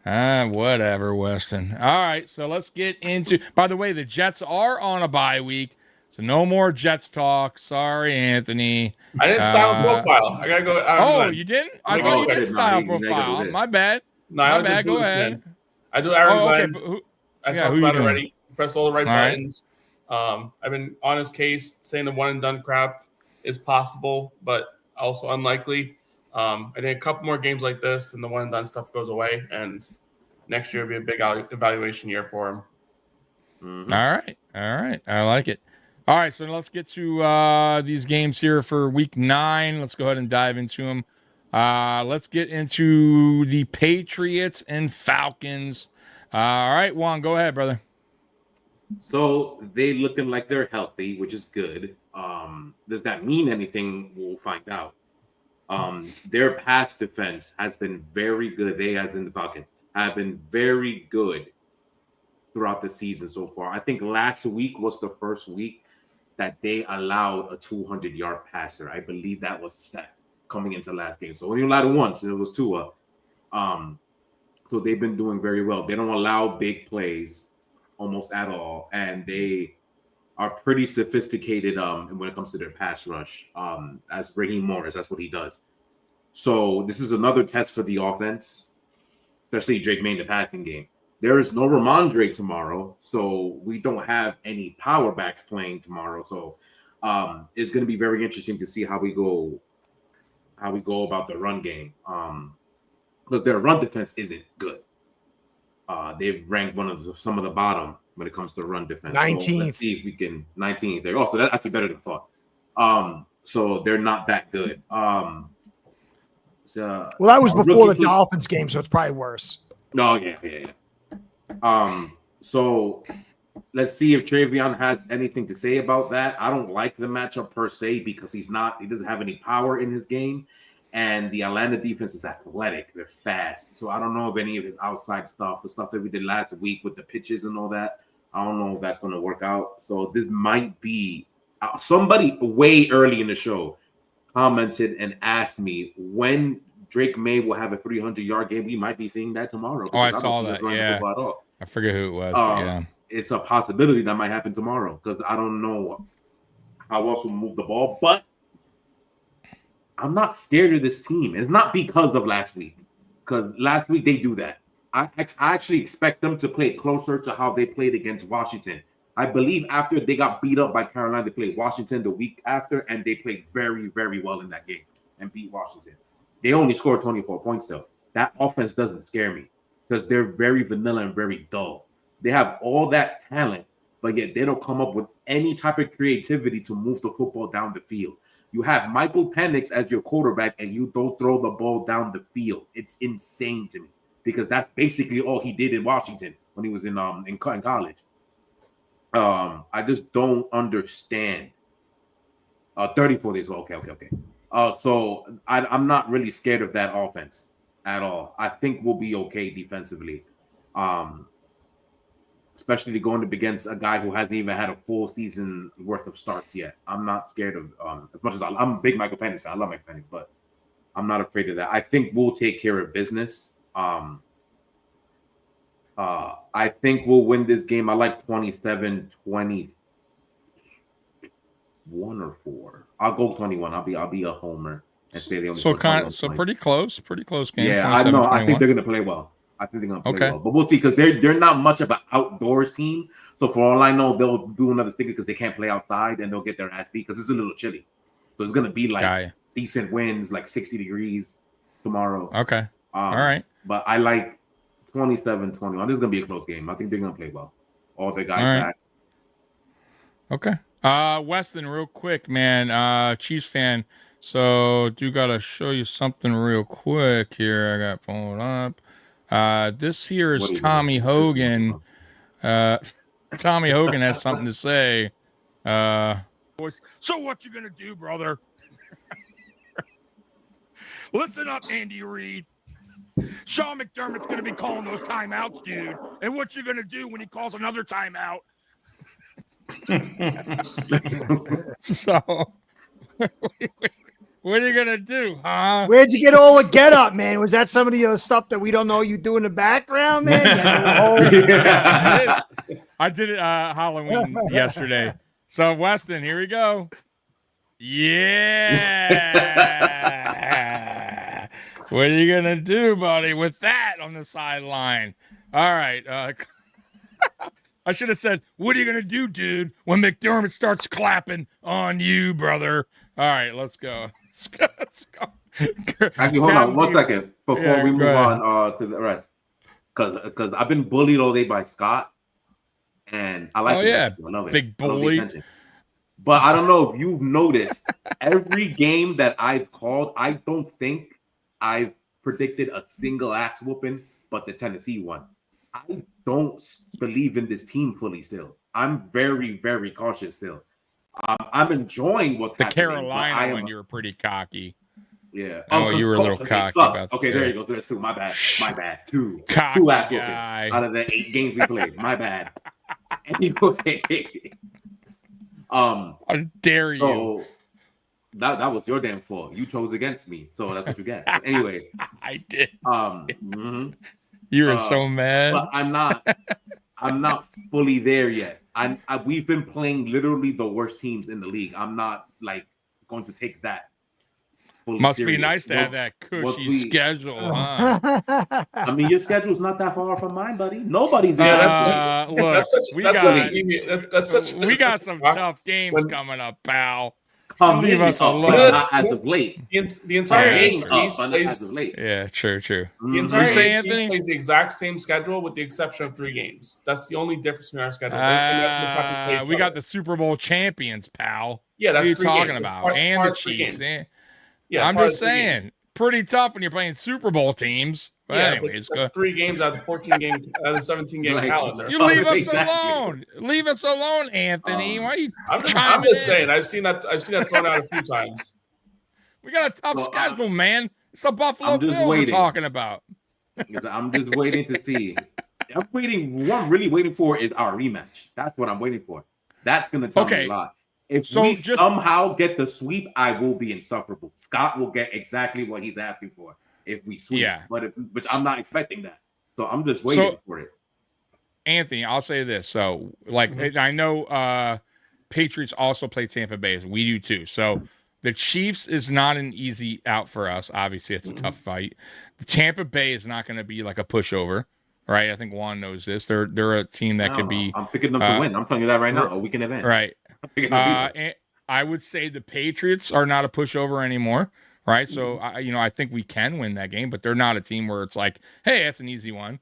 Whatever, Weston. All right, so let's get into. By the way, the Jets are on a bye week, so no more Jets talk. Sorry, Anthony. I didn't style profile. I gotta go. You didn't? I thought you did style profile. My bad. No, My bad. Go ahead. I do Aaron Glenn. But I talked about it already. Press all the right buttons. I've been on his case saying the one and done crap is possible, but also unlikely. I think a couple more games like this and the one and done stuff goes away, and next year will be a big evaluation year for him. Mm-hmm. All right. I like it. All right, so let's get to these games here for week 9. Let's go ahead and dive into them. Let's get into the Patriots and Falcons. All right, Juan, go ahead, brother. So they looking like they're healthy, which is good. Does that mean anything? We'll find out. Their pass defense has been very good. They, as in the Falcons, have been very good throughout the season so far. I think last week was the first week that they allowed a 200-yard passer. I believe that was the stat coming into last game. So only allowed it once, and it was Tua. So they've been doing very well. They don't allow big plays almost at all, and they are pretty sophisticated when it comes to their pass rush. As Raheem Morris, that's what he does. So this is another test for the offense, especially Drake May in the passing game. There is no Ramondre tomorrow, so we don't have any power backs playing tomorrow. So it's going to be very interesting to see how we go about the run game. Because their run defense isn't good. They've ranked some of the bottom when it comes to run defense. 19th. So let's see if we can 19th. There. Oh, so that's actually better than thought. So they're not that good. Well, that was before the Dolphins game, so it's probably worse. No, yeah. So let's see if Travion has anything to say about that. I don't like the matchup per se because he doesn't have any power in his game. And the Atlanta defense is athletic. They're fast. So I don't know if any of his outside stuff, the stuff that we did last week with the pitches and all that, I don't know if that's going to work out. So this might be somebody way early in the show commented and asked me when Drake May will have a 300-yard game. We might be seeing that tomorrow. Oh, I saw that. Yeah. I forget who it was. Yeah. It's a possibility that might happen tomorrow because I don't know how else to move the ball, but I'm not scared of this team. It's not because of last week, because last week they do that. I actually expect them to play closer to how they played against Washington. I believe after they got beat up by Carolina, they played Washington the week after, and they played very, very well in that game and beat Washington. They only scored 24 points, though. That offense doesn't scare me because they're very vanilla and very dull. They have all that talent, but yet they don't come up with any type of creativity to move the football down the field. You have Michael Penix as your quarterback, and you don't throw the ball down the field. It's insane to me because that's basically all he did in Washington when he was in college. I just don't understand. 34 days. Okay. So I'm not really scared of that offense at all. I think we'll be okay defensively. Especially going up against a guy who hasn't even had a full season worth of starts yet. I'm not scared of as much as I'm a big Michael Penix fan. I love Michael Penix, but I'm not afraid of that. I think we'll take care of business. I think we'll win this game. I like 27-21 or 4. I'll go 21. I'll be a homer and say they only pretty close game. Yeah, I know. I think they're gonna play well. But we'll see because they're not much of an outdoors team. So for all I know, they'll do another sticker because they can't play outside and they'll get their ass beat because it's a little chilly. So it's gonna be like decent winds, like 60 degrees tomorrow. Okay. All right. But I like 27-21. This is gonna be a close game. I think they're gonna play well. All the guys back. Okay. Weston, real quick, man. Chiefs fan. So, do gotta show you something real quick here. I got pulled up. This here is Tommy Hogan. Tommy Hogan has something to say. So what you gonna do, brother? Listen up, Andy Reid. Sean McDermott's gonna be calling those timeouts, dude. And what you gonna do when he calls another timeout? So, what are you gonna do, huh? Where'd you get all the get up, man? Was that some of the stuff that we don't know you do in the background, man? I did it Halloween yesterday. So Weston, here we go. Yeah. What are you gonna do, buddy, with that on the sideline? All right. I should have said, what are you going to do, dude, when McDermott starts clapping on you, brother? All right, let's go. Let's go. Actually, hold on 1 second before we move on to the rest. Because I've been bullied all day by Scott, and I like it. I love it. Big bully. But I don't know if you've noticed, every game that I've called, I don't think I've predicted a single ass whooping but the Tennessee one. I don't believe in this team fully still. I'm very, very cautious still. I'm enjoying what's happening. The Carolina one, you were pretty cocky. Yeah. Oh, you were a little cocky about that. Okay, there you go. There's two. My bad. My bad. Two ass whoopings out of the 8 games we played. My bad. Anyway. How dare you? So that was your damn fault. You chose against me, so that's what you get. Anyway. I did. You were so mad. But I'm not fully there yet. We've been playing literally the worst teams in the league. I'm not like going to take that. Must be nice to have that cushy schedule, huh? I mean, your schedule's not that far from mine, buddy. Nobody's. We got some tough games coming up, pal. Leave us alone. Not as of late. The entire AFC East as of late. Yeah, true. The entire AFC East plays the exact same schedule with the exception of 3 games. That's the only difference in our schedule. We got the Super Bowl champions, pal. Yeah, that's what are you talking games. about? And the Chiefs. Yeah, I'm just saying, pretty tough when you're playing Super Bowl teams. But anyways, that's 3 games out of the 14 game, out of the 17 game calendar. You leave us alone. Leave us alone, Anthony. Why are you? I'm just saying. I've seen that thrown out a few times. We got a tough schedule, man. It's the Buffalo Bills we're talking about. I'm just waiting to see. What I'm really waiting for is our rematch. That's what I'm waiting for. That's gonna tell me a lot. If we somehow get the sweep, I will be insufferable. Scott will get exactly what he's asking for if we sweep. Yeah. But I'm not expecting that. So I'm just waiting for it. Anthony, I'll say this. So, I know Patriots also play Tampa Bay. We do too. So the Chiefs is not an easy out for us. Obviously, it's a tough fight. The Tampa Bay is not going to be like a pushover. Right, I think Juan knows this. They're a team that could be. I'm picking them to win. I'm telling you that right now. A weekend event. Right. And I would say the Patriots are not a pushover anymore. Right. So I think we can win that game, but they're not a team where it's like, hey, that's an easy one.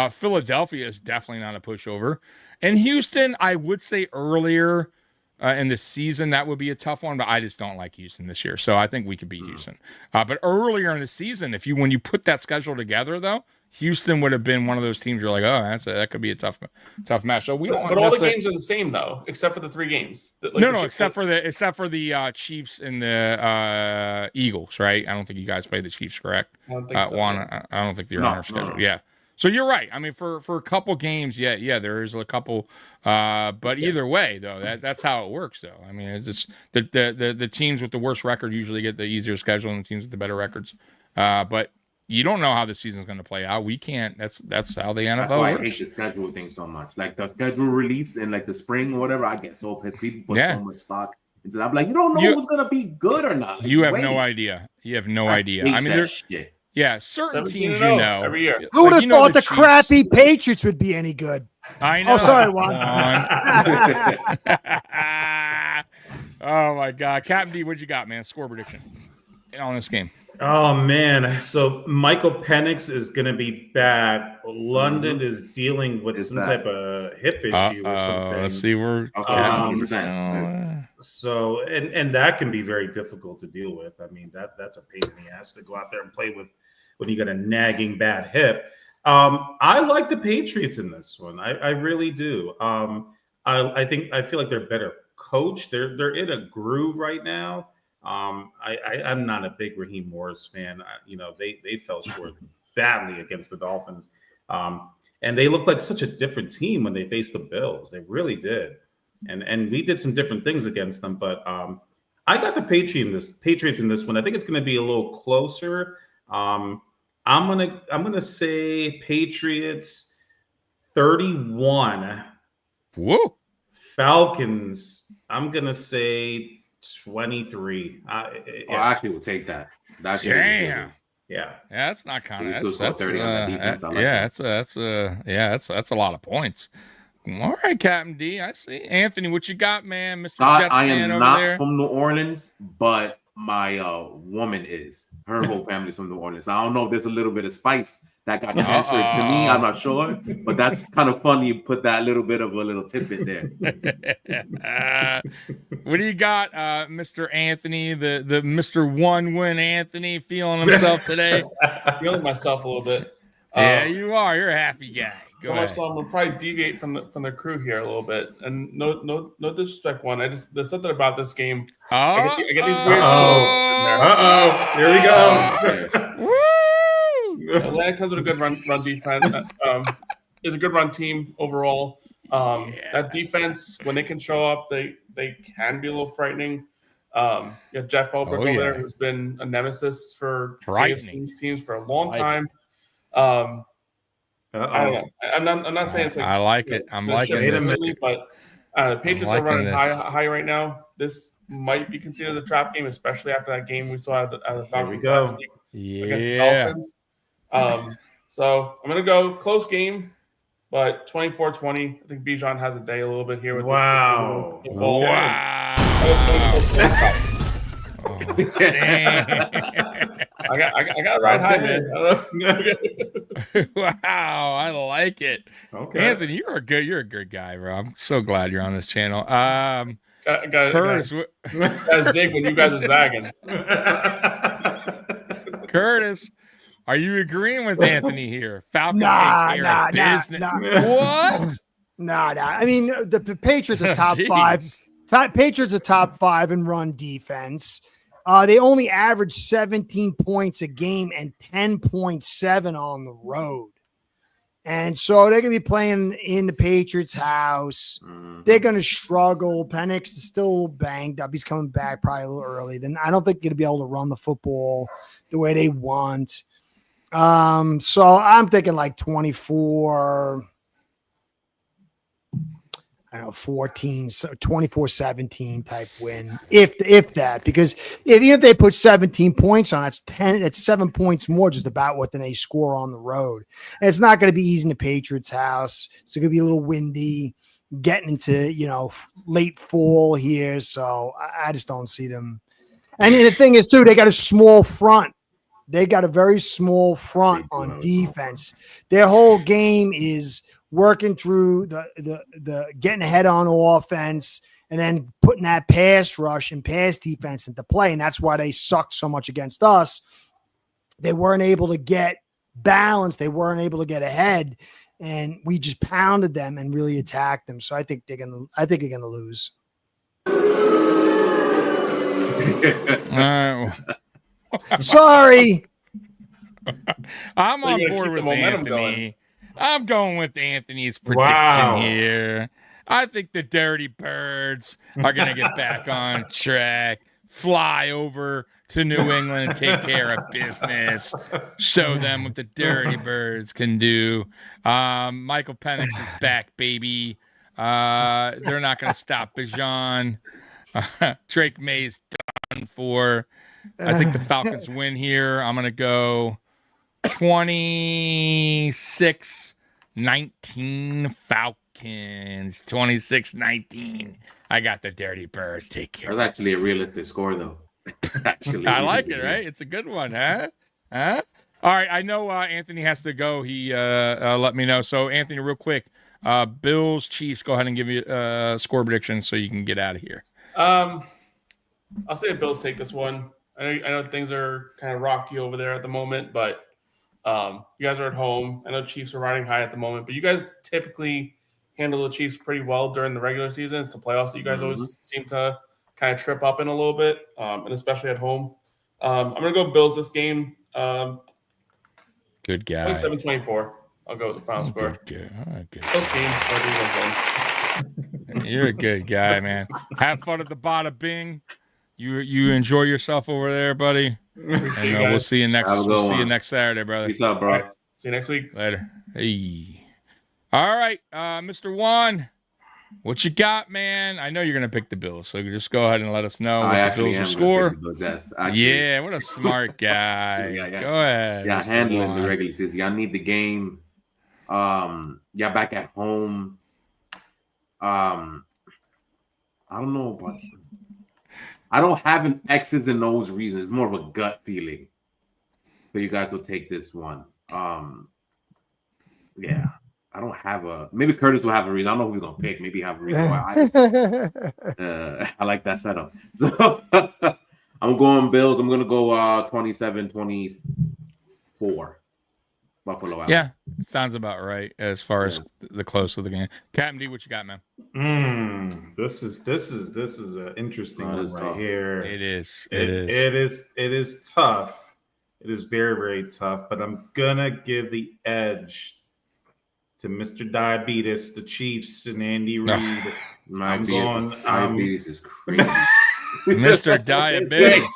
Philadelphia is definitely not a pushover, and Houston, I would say earlier in the season that would be a tough one, but I just don't like Houston this year. So I think we could beat Houston. But earlier in the season, when you put that schedule together, though. Houston would have been one of those teams you're like, oh, that could be a tough match. So we don't. But all the games are the same though, except for the 3 games. Except for the Chiefs and the Eagles, right? I don't think you guys played the Chiefs, correct? I don't think so. I don't think they're on our schedule. Yeah. So you're right. I mean, for a couple games, yeah, there is a couple. But either way, though, that's how it works. Though, I mean, it's just the teams with the worst record usually get the easier schedule, and the teams with the better records. But you don't know how the season's going to play out. We can't. That's how the NFL works. That's why works. I hate the schedule thing so much. Like the schedule release in like the spring or whatever, I get so pissed. People put so much stock into that. I'm like, you don't know who's going to be good or not. You have no idea. You have no idea. I mean, there's certain teams every year. Who would have thought the crappy Patriots would be any good? I know. Oh, sorry, Juan. Oh my God, Captain D, what you got, man? Score prediction on this game. Oh man, so Michael Penix is going to be back. London is dealing with some type of hip issue or something. Let's see where So and that can be very difficult to deal with. I mean, that's a pain in the ass to go out there and play with when you got a nagging bad hip. I like the Patriots in this one. I really do. I feel like they're better coached. They're in a groove right now. I'm not a big Raheem Morris fan. They fell short badly against the Dolphins. And they looked like such a different team when they faced the Bills. They really did. And we did some different things against them, but I got the Patriots in this one. I think it's going to be a little closer. I'm gonna say Patriots 31. Whoa. Falcons, I'm gonna say 23. I actually will take that. Damn. Yeah, that's not kind of that's 30 on that defense. I like that's a lot of points. All right, Captain D, I see. Anthony, what you got, man? Mr. Jets I fan am over not there. from New Orleans, but my woman is. Her whole family's from New Orleans. I don't know if there's a little bit of spice that got transferred to me. I'm not sure, but that's kind of funny. You put that little bit of a little tidbit there. What do you got, Mr. Anthony? The Mr. One Win Anthony feeling himself today? Feeling myself a little bit. Yeah, you are. You're a happy guy. Go ahead. So I'm gonna probably deviate from the crew here a little bit, and no disrespect. There's something about this game. I get these weird. Here we go. Atlanta comes with a good run defense. Is a good run team overall. That defense, when they can show up, they can be a little frightening. You have Jeff Ulbrich over there, who's been a nemesis for AFC East teams for a long time. I don't know. I'm not saying it's like, I like it. I'm liking this. But the Patriots are running high right now. This might be considered a trap game, especially after that game we saw out of the Falcons last week against the Dolphins. So I'm going to go close game, but 24-20. I think Bijan has a day a little bit here. With wow. I got to ride high, man. Wow, I like it. Okay, Anthony, you're a good guy, bro. I'm so glad you're on this channel. Curtis, zig when you guys are zagging. Curtis, are you agreeing with Anthony here? Falcons take care of business. What? Nah. I mean, the Patriots are top five. Patriots are top 5 in run defense. They only average 17 points a game and 10.7 on the road. And so they're going to be playing in the Patriots' house. Mm-hmm. They're going to struggle. Penix is still a little banged up. He's coming back probably a little early. Then I don't think they're going to be able to run the football the way they want. So I'm thinking like 24. 14, so 24-17 type win, if that, because even if they put 17 points on, it's 7 points more just about what than they score on the road. And it's not going to be easy in the Patriots' house. It's going to be a little windy, getting into late fall here. So I just don't see them. And the thing is too, they got a small front. They got a very small front on defense. Their whole game is working through the getting ahead on offense and then putting that pass rush and pass defense into play. And that's why they sucked so much against us. They weren't able to get balanced. They weren't able to get ahead, and we just pounded them and really attacked them. So I think they're gonna lose. Sorry. I'm on board with Anthony. I'm going with Anthony's prediction here. I think the Dirty Birds are going to get back on track, fly over to New England and take care of business, show them what the Dirty Birds can do. Michael Penix is back, baby. They're not going to stop Bijan. Drake May's done for. I think the Falcons win here. I'm going to go 26-19 Falcons. 26-19. I got the Dirty Birds. Take care. That's actually a realistic score, though. I like it, right? It's a good one, huh? All right. I know Anthony has to go. He let me know. So, Anthony, real quick, Bills, Chiefs, go ahead and give you a score prediction so you can get out of here. I'll say the Bills take this one. I know things are kind of rocky over there at the moment, but you guys are at home. I know Chiefs are riding high at the moment, but you guys typically handle the Chiefs pretty well during the regular season. It's the playoffs that you guys always seem to kind of trip up in a little bit, and especially at home. I'm going to go Bills this game. Good guy. 27-24. I'll go with the final score. Good. Close game. You're a good guy, man. Have fun at the bada bing. You enjoy yourself over there, buddy. Appreciate And we'll see you next. We'll see you next Saturday, brother. Peace out, bro. Right. See you next week. Later. Hey. All right, Mr. Juan, what you got, man? I know you're gonna pick the Bills, so just go ahead and let us know what the Bills will score. Yeah, what a smart guy. Go ahead. Yeah, handling the regular season. Y'all need the game. Y'all back at home. I don't know, but I don't have an X's and O's reason. It's more of a gut feeling. So you guys will take this one. Yeah. I don't have a. Maybe Curtis will have a reason. I don't know who he's gonna pick. Maybe have a reason why. I like that setup. So I'm going Bills. I'm gonna go 27-24. Buffalo out. Yeah, sounds about right as far as the close of the game. Captain D, what you got, man? This is an interesting one right tough. here. It is. It is tough. It is very, very tough. But I'm gonna give the edge to Mr. Diabetes, the Chiefs, and Andy Reid. Diabetes is crazy. Mr. Diabetes.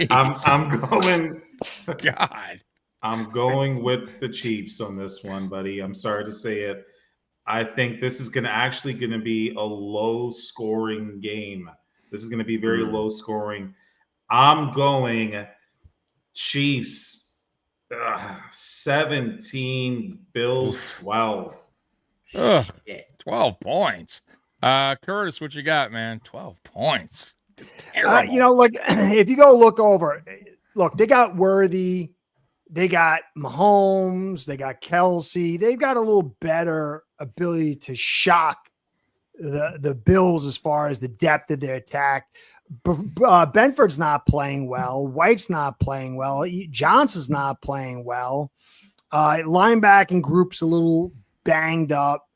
I'm going. God. I'm going with the Chiefs on this one, buddy. I'm sorry to say it. I think this is going to be a low-scoring game. This is going to be very low-scoring. I'm going Chiefs 17, Bills 12. 12 points. Curtis, what you got, man? 12 points. Terrible. If you go look over, they got Worthy. They got Mahomes, they got Kelsey. They've got a little better ability to shock the Bills as far as the depth of their attack. Benford's not playing well. White's not playing well. Johnson's not playing well. Linebacking group's a little banged up.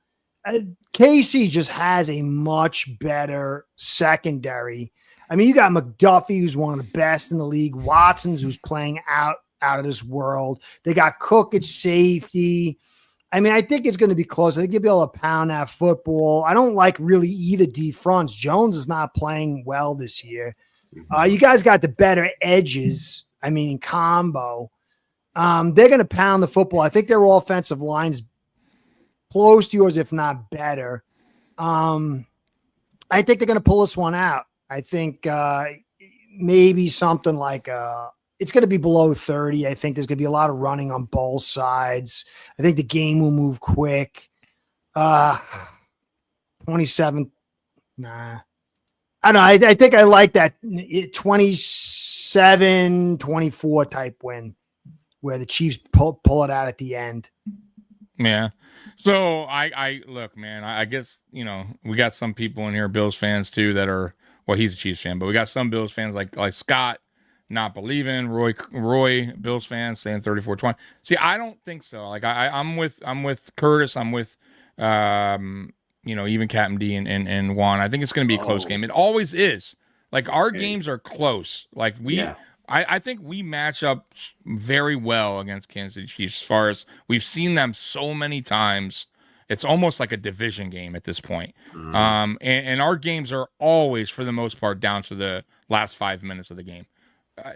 KC just has a much better secondary. I mean, you got McDuffie, who's one of the best in the league. Watson's, who's playing out of this world. They got Cook at safety. I mean, I think it's going to be close. I think you'll be able to pound that football. I don't like really either D fronts. Jones is not playing well this year. You guys got the better edges. I mean, in combo. They're going to pound the football. I think their offensive line's close to yours, if not better. I think they're going to pull this one out. I think maybe something like it's going to be below 30. I think there's going to be a lot of running on both sides. I think the game will move quick. 27. Nah. I don't know. I think I like that 27-24 type win where the Chiefs pull it out at the end. Yeah. So I look, man, I guess, we got some people in here, Bills fans too, that are, well, he's a Chiefs fan, but we got some Bills fans like Scott not believing, Roy Bills fans saying 34-20. See, I don't think so. Like I'm with Curtis. I'm with even Captain D and Juan. I think it's going to be a close game. It always is. Like our games are close. Like I think we match up very well against Kansas City Chiefs as far as we've seen them so many times. It's almost like a division game at this point. And our games are always, for the most part, down to the last 5 minutes of the game.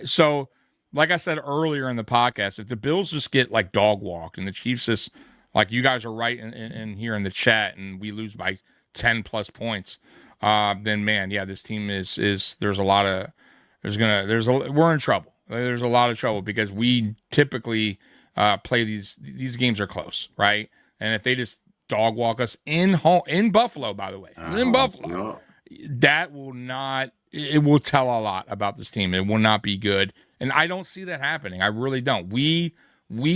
So, like I said earlier in the podcast, if the Bills just get like dog walked and the Chiefs just, like you guys are right in here in the chat, and we lose by 10 plus points, then man, this team is we're in trouble. There's a lot of trouble because we typically play these games are close, right? And if they just dog walk us in Buffalo, by the way, in Buffalo, that will not. It will tell a lot about this team. It will not be good. And I don't see that happening. I really don't. We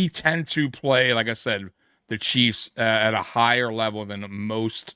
tend to play, like I said, the Chiefs at a higher level than most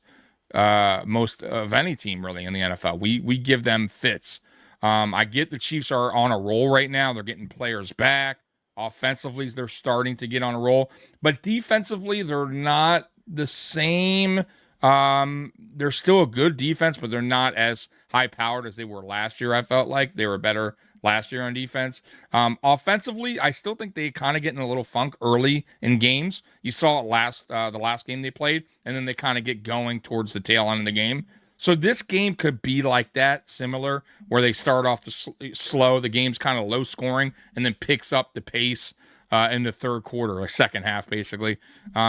most of any team really in the NFL. We give them fits. I get the Chiefs are on a roll right now. They're getting players back. Offensively, they're starting to get on a roll, but defensively, they're not the same. They're still a good defense, but they're not as high powered as they were last year. I felt like they were better last year on defense. Offensively, I still think they kind of get in a little funk early in games. You saw it the last game they played, and then they kind of get going towards the tail end of the game. So this game could be like that, similar, where they start off slow, the game's kind of low scoring, and then picks up the pace in the third quarter, or second half, basically.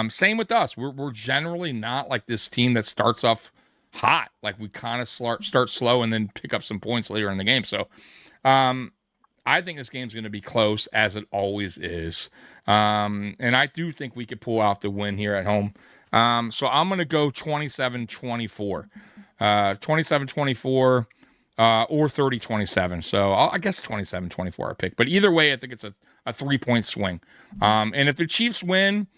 Same with us. We're generally not like this team that starts off hot. Like we kind of start slow and then pick up some points later in the game. So I think this game's going to be close, as it always is. And I do think we could pull off the win here at home. So I'm going to go 27-24. 27-24 or 30-27. So I guess 27-24 I pick. But either way, I think it's a 3-point swing. And if the Chiefs win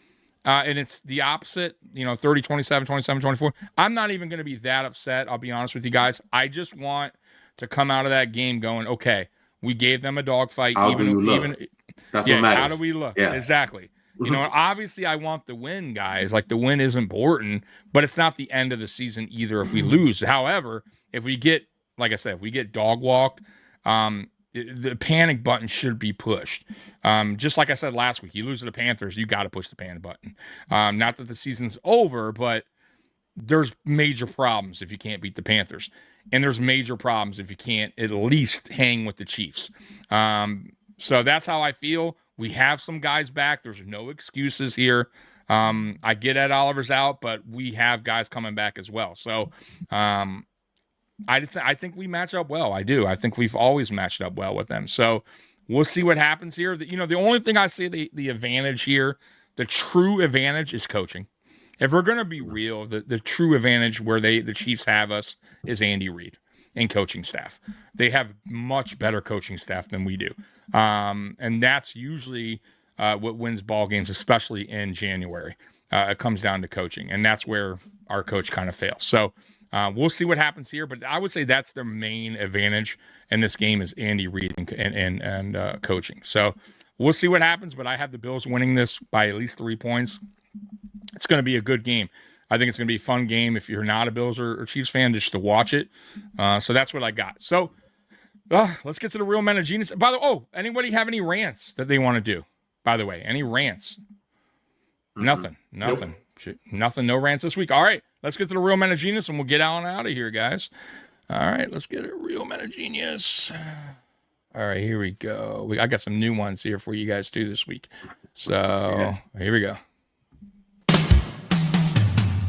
and it's the opposite, 30-27, 27-24, I'm not even going to be that upset. I'll be honest with you guys. I just want to come out of that game going, okay, we gave them a dogfight. That's what matters. How do we look? Yeah. Exactly. Obviously I want the win, guys. Like the win is important, but it's not the end of the season either if we lose. However, if we get, like I said, if we get dog walked, the panic button should be pushed. Just like I said last week, you lose to the Panthers, you got to push the panic button. Not that the season's over, but there's major problems if you can't beat the Panthers. And there's major problems if you can't at least hang with the Chiefs. So that's how I feel. We have some guys back. There's no excuses here. I get Ed Oliver's out, but we have guys coming back as well. So I think we match up well. I do. I think we've always matched up well with them. So we'll see what happens here. The only thing I see the advantage here, the true advantage is coaching. If we're going to be real, the true advantage where the Chiefs have us is Andy Reid and coaching staff. They have much better coaching staff than we do. And that's usually what wins ball games, especially in January. It comes down to coaching, and that's where our coach kind of fails. So we'll see what happens here, but I would say that's their main advantage in this game is Andy Reid and coaching. So we'll see what happens, but I have the Bills winning this by at least 3 points. It's going to be a good game. I think it's going to be a fun game if you're not a Bills or Chiefs fan, just to watch it. So that's what I got. So let's get to the real men of genius. By the way, anybody have any rants that they want to do? By the way, any rants? Nothing. Nope. Nothing. No rants this week. All right, let's get to the real men of genius, and we'll get on out of here, guys. All right, let's get a real men of genius. All right, here we go. I got some new ones here for you guys too this week. So Here we go.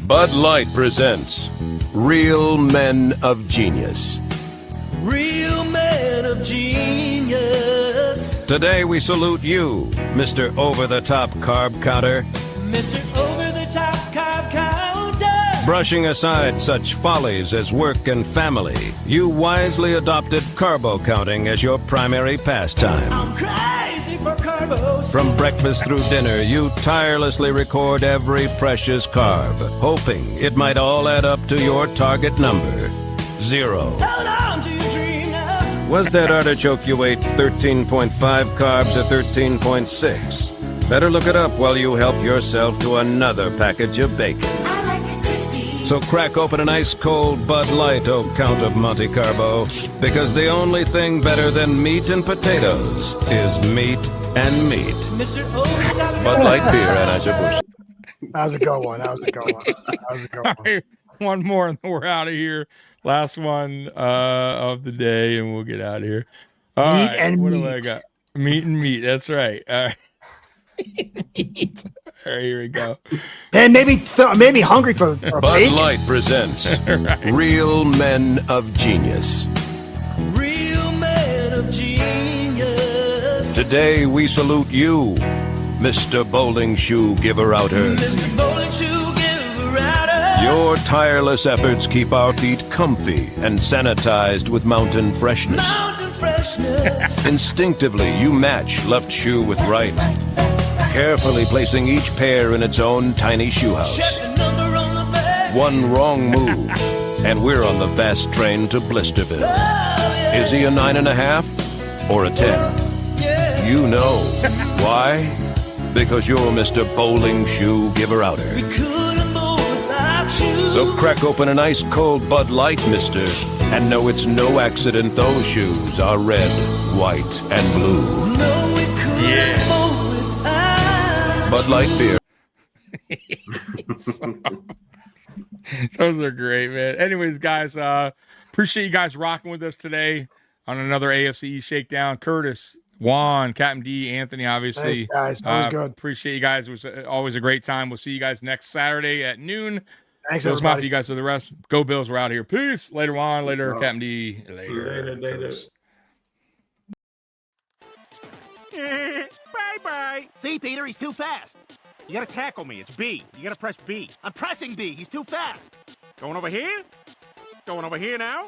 Bud Light presents Real Men of Genius. Real men of genius. Today we salute you, Mr. Over-the-Top Carb Counter. Mr. Over-the-Top Carb Counter. Brushing aside such follies as work and family, you wisely adopted carbo counting as your primary pastime. I'm crazy for carbos. From breakfast through dinner, you tirelessly record every precious carb, hoping it might all add up to your target number, 0. Hold on to your dream now. Was that artichoke you ate 13.5 carbs or 13.6? Better look it up while you help yourself to another package of bacon. I like it crispy. So crack open an ice-cold Bud Light, oh Count of Monte Carlo, because the only thing better than meat and potatoes is meat and meat. Mr. Over-the-Top Bud Light beer, Anheuser-Busch. That was a good one. That was a good one. All right, one more and we're out of here. Last one of the day, and we'll get out of here. All Meat right, and what meat. do I got? Meat and meat. That's right. All right. All right, here we go. And maybe me hungry for Bud bacon. Light presents Real Men of Genius. Real men of genius. Today we salute you, Mr. Bowling Shoe Giver Outer. Mr. Bowling Shoe Giver Outer. Your tireless efforts keep our feet comfy and sanitized with mountain freshness. Mountain freshness. Instinctively, you match left shoe with right, carefully placing each pair in its own tiny shoe house. Check the number on the back. one wrong move, and we're on the fast train to Blisterville. Is he a 9.5 or a 10? You know. Why? Because you're Mr. Bowling Shoe Giver-Outer. So crack open an ice cold Bud Light, mister, and know it's no accident those shoes are red, white, and blue. Bud Light beer. Those are great, man. Anyways, guys, appreciate you guys rocking with us today on another AFC East Shakedown. Curtis, Juan, Captain D, Anthony, obviously. Thanks, guys. That was good. Appreciate you guys. It was always a great time. We'll see you guys next Saturday at noon. Thanks, Bills everybody. Mafia, you guys for the rest. Go Bills, we're out of here. Peace. Later, Juan. Later, Captain D. Later. Curtis. Bye-bye. See, Peter, he's too fast. You gotta tackle me. It's B. You gotta press B. I'm pressing B. He's too fast. Going over here? Going over here now?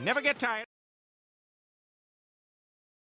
Never get tired.